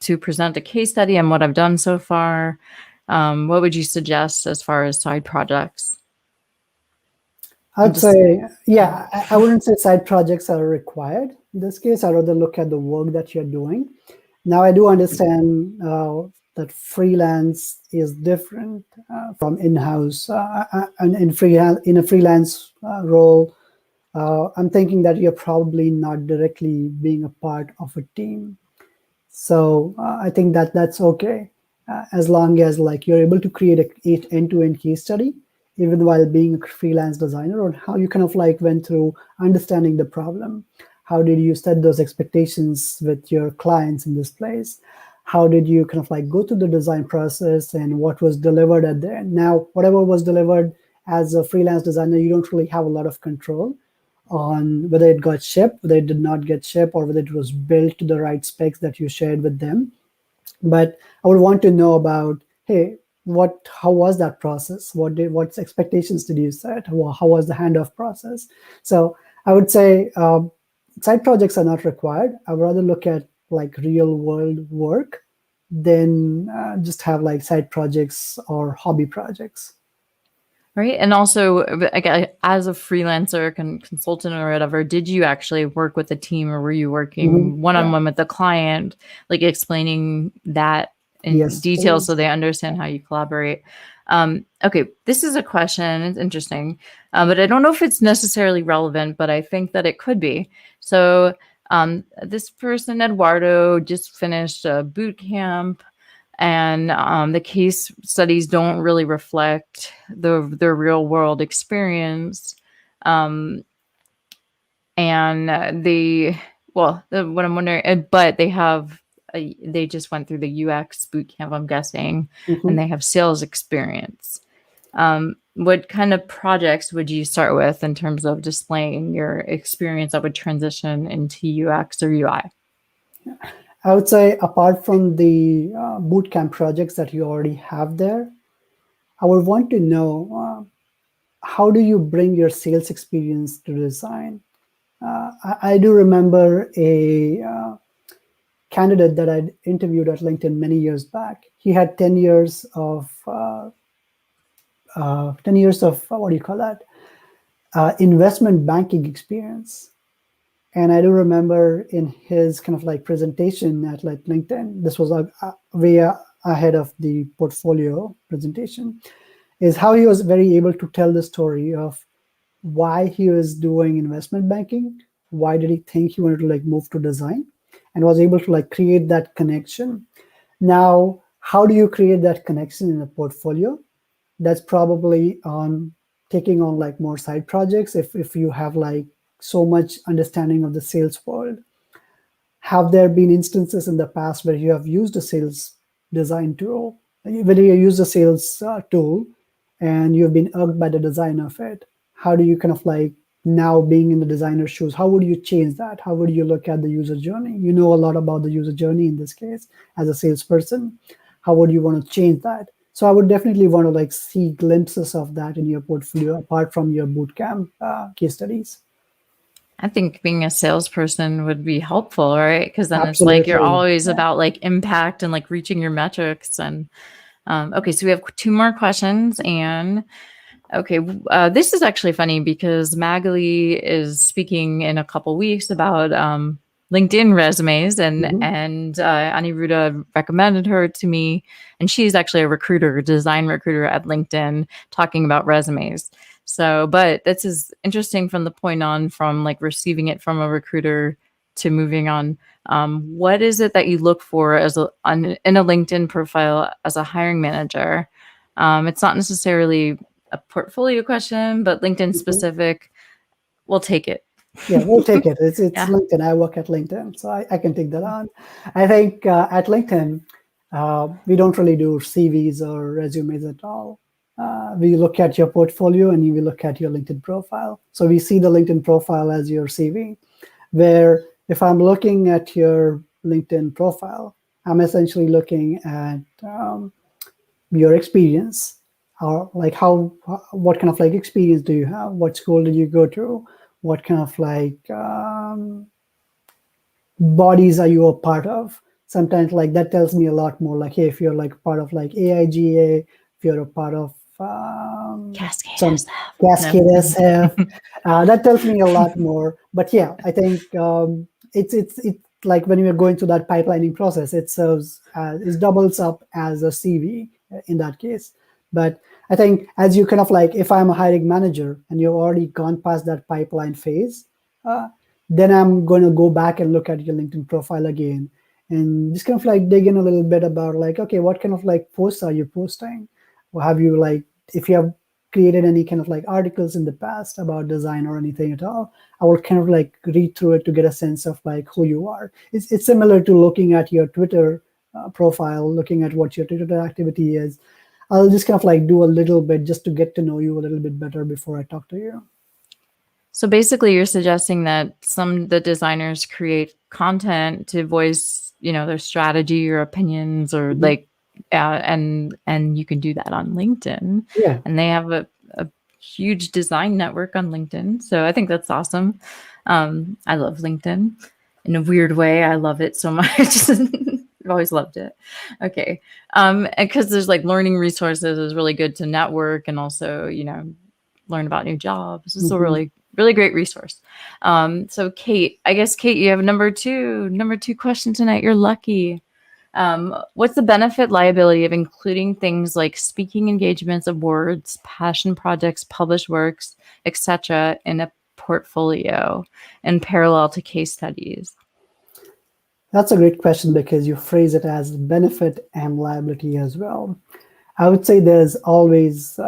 to present a case study on what I've done so far? What would you suggest as far as side projects? I'm I'd just say, yeah, I wouldn't say side projects are required in this case. I'd rather look at the work that you're doing. Now, I do understand. that freelance is different from in-house. And in a freelance role, I'm thinking that you're probably not directly being a part of a team. So I think that that's okay, as long as like you're able to create a end-to-end case study, even while being a freelance designer, or how you kind of like went through understanding the problem. How did you set those expectations with your clients in this place? How did you kind of like go through the design process and what was delivered at the end? Now, whatever was delivered as a freelance designer, you don't really have a lot of control on whether it got shipped, whether it did not get shipped, or whether it was built to the right specs that you shared with them. But I would want to know about, hey, how was that process? What expectations did you set? How was the handoff process? So I would say side projects are not required. I would rather look at like real world work than just have like side projects or hobby projects. Right. And also, as a freelancer, consultant, or whatever, did you actually work with a team, or were you working one on Yeah. one with the client, like explaining that in Yes. detail so they understand how you collaborate? Okay. This is a question. It's interesting, but I don't know if it's necessarily relevant, but I think that it could be. So, this person, Eduardo, just finished a boot camp, and the case studies don't really reflect their real world experience. Um, and what I'm wondering, but they just went through the UX boot camp, I'm guessing, and they have sales experience. What kind of projects would you start with in terms of displaying your experience that would transition into UX or UI? I would say, apart from the bootcamp projects that you already have there, I would want to know how do you bring your sales experience to design? I do remember a candidate that I'd interviewed at LinkedIn many years back. He had 10 years of 10 years of what do you call that? Investment banking experience. And I do remember in his kind of like presentation at like LinkedIn, this was way ahead of the portfolio presentation, is how he was very able to tell the story of why he was doing investment banking, why did he think he wanted to like move to design, and was able to like create that connection. Now, how do you create that connection in a portfolio? That's probably on taking on like more side projects if you have like so much understanding of the sales world. Have there been instances in the past where you have used a sales design tool, whether you use a sales tool and you've been irked by the design of it? How do you kind of like, now being in the designer's shoes, how would you change that? How would you look at the user journey? You know a lot about the user journey in this case as a salesperson. How would you want to change that? So I would definitely want to like see glimpses of that in your portfolio apart from your bootcamp case studies. I think being a salesperson would be helpful, right? Because then it's like you're Absolutely. always Yeah. about like impact and like reaching your metrics. And okay, so we have two more questions. And okay, this is actually funny because Magali is speaking in a couple weeks about LinkedIn resumes, and Mhm. Aniruddha recommended her to me, and she's actually a recruiter, design recruiter at LinkedIn, talking about resumes. So, but this is interesting from the point on, from like receiving it from a recruiter to moving on. What is it that you look for in a LinkedIn profile as a hiring manager? It's not necessarily a portfolio question, but LinkedIn Mhm. specific. We'll take it. Yeah, we'll take it. It's Yeah. LinkedIn. I work at LinkedIn, so I can take that on. I think at LinkedIn, we don't really do CVs or resumes at all. We look at your portfolio and we look at your LinkedIn profile. So we see the LinkedIn profile as your CV, where if I'm looking at your LinkedIn profile, I'm essentially looking at your experience, or like what kind of like experience do you have? What school did you go to? What kind of like bodies are you a part of? Sometimes like that tells me a lot more. Like, hey, if you're like part of like AIGA, if you're a part of Cascade some SF. No. Cascade SF, that tells me a lot more. But yeah, I think it like when you're going through that pipelining process, it serves as, it doubles up as a CV in that case. But I think as you kind of like, if I'm a hiring manager and you've already gone past that pipeline phase, uh, then I'm going to go back and look at your LinkedIn profile again and just kind of like dig in a little bit about like, okay, what kind of like posts are you posting? Or have you like, if you have created any kind of like articles in the past about design or anything at all, I will kind of like read through it to get a sense of like who you are. It's similar to looking at your Twitter profile, looking at what your Twitter activity is. I'll just kind of like do a little bit just to get to know you a little bit better before I talk to you. So basically, you're suggesting that the designers create content to voice, their strategy or opinions, or Mhm. like, and you can do that on LinkedIn, Yeah. and they have a huge design network on LinkedIn. So I think that's awesome. I love LinkedIn in a weird way. I love it so much. I've always loved it. Okay. And because there's like learning resources is really good to network and also, learn about new jobs. It's a Mhm. really, really great resource. So Kate, I guess Kate, you have number two question tonight. You're lucky. What's the benefit liability of including things like speaking engagements, awards, passion projects, published works, etc. in a portfolio in parallel to case studies? That's a great question because you phrase it as benefit and liability as well. I would say there's always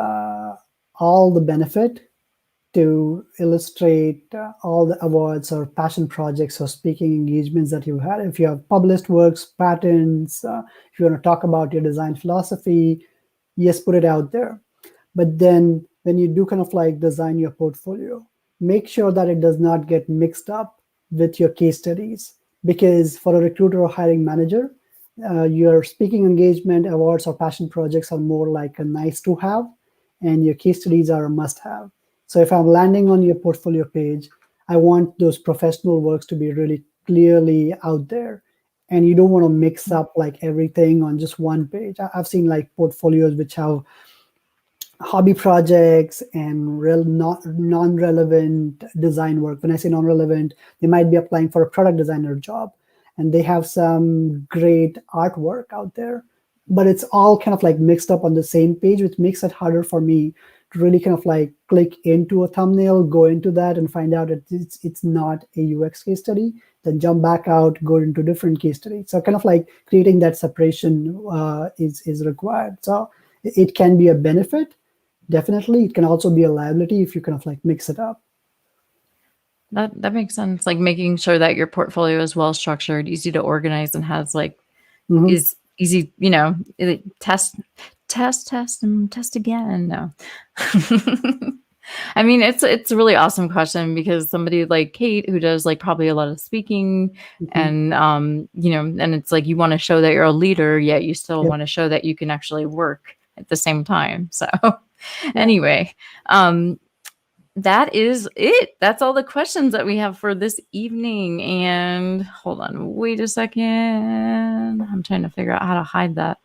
all the benefit to illustrate all the awards or passion projects or speaking engagements that you had. If you have published works, patents, if you want to talk about your design philosophy, yes, put it out there. But then when you do kind of like design your portfolio, make sure that it does not get mixed up with your case studies. Because for a recruiter or hiring manager, your speaking engagement, awards, or passion projects are more like a nice to have, and your case studies are a must have. So if I'm landing on your portfolio page, I want those professional works to be really clearly out there. And you don't want to mix up like everything on just one page. I've seen like portfolios which have hobby projects and non-relevant design work. When I say non-relevant, they might be applying for a product designer job and they have some great artwork out there, but it's all kind of like mixed up on the same page, which makes it harder for me to really kind of like click into a thumbnail, go into that and find out that it's not a UX case study, then jump back out, go into different case study. So kind of like creating that separation is required. So it can be a benefit. Definitely, it can also be a liability if you kind of like mix it up. That makes sense. Like making sure that your portfolio is well structured, easy to organize, and has like Hmm. is easy, test, and test again. No. I mean, it's a really awesome question because somebody like Kate who does like probably a lot of speaking Hmm. and and it's like you want to show that you're a leader, yet you still Yep. want to show that you can actually work at the same time. So Yeah. anyway, um that is it. That's all the questions that we have for this evening. And hold on, wait a second. I'm trying to figure out how to hide that.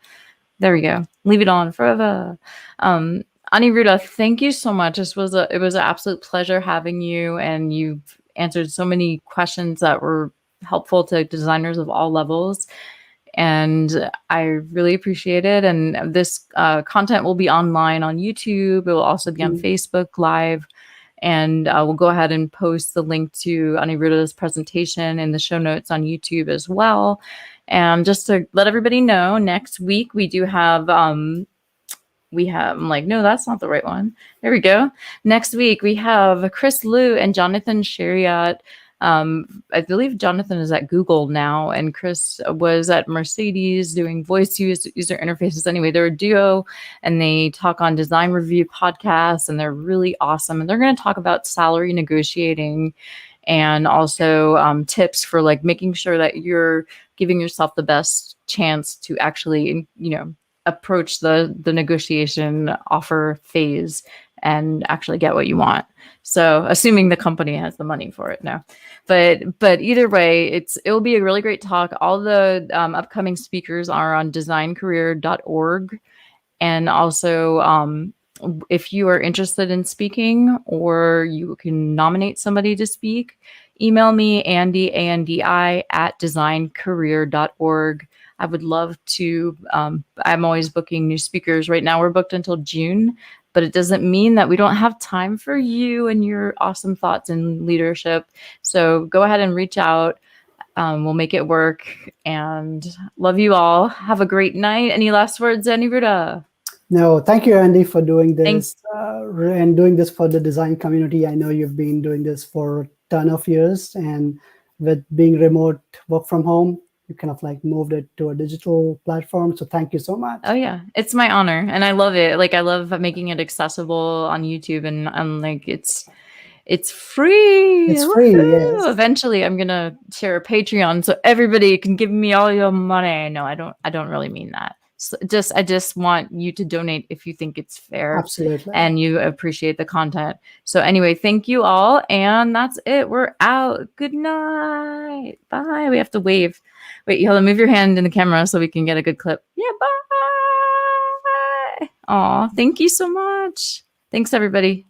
There we go. Leave it on forever. Um, Aniruddha, thank you so much. It was an absolute pleasure having you, and you've answered so many questions that were helpful to designers of all levels. And I really appreciate it. And this content will be online on YouTube. It will also be on Mhm. Facebook Live. And we'll go ahead and post the link to Aniruddha's presentation in the show notes on YouTube as well. And just to let everybody know, next week I'm like, no, that's not the right one. There we go. Next week we have Chris Liu and Jonathan Shariat. I believe Jonathan is at Google now, and Chris was at Mercedes doing user interfaces. Anyway, they're a duo, and they talk on design review podcasts, and they're really awesome. And they're going to talk about salary negotiating and also tips for like making sure that you're giving yourself the best chance to actually, approach the negotiation offer phase and actually get what you want. So assuming the company has the money for it, no. But either way, it'll be a really great talk. All the upcoming speakers are on designcareer.org. And also, if you are interested in speaking or you can nominate somebody to speak, email me, Andi, ANDI, at designcareer.org. I would love to. I'm always booking new speakers. Right now, we're booked until June, but it doesn't mean that we don't have time for you and your awesome thoughts and leadership. So go ahead and reach out. We'll make it work, and love you all. Have a great night. Any last words, Aniruddha? No, thank you, Andy, for doing Thanks. this and doing this for the design community. I know you've been doing this for a ton of years, and with being remote work from home, you kind of like moved it to a digital platform. So thank you so much. Oh yeah, it's my honor, and I love it. Like, I love making it accessible on YouTube, and I'm like, it's free. It's free, Woohoo! yes. Eventually, I'm gonna share a Patreon so everybody can give me all your money. No, I don't really mean that. So I just want you to donate if you think it's fair Absolutely. and you appreciate the content. So anyway, thank you all, and that's it. We're out. Good night. Bye. We have to wave. Wait, hold on. Move your hand in the camera so we can get a good clip. Yeah. Bye. Aw, thank you so much. Thanks, everybody.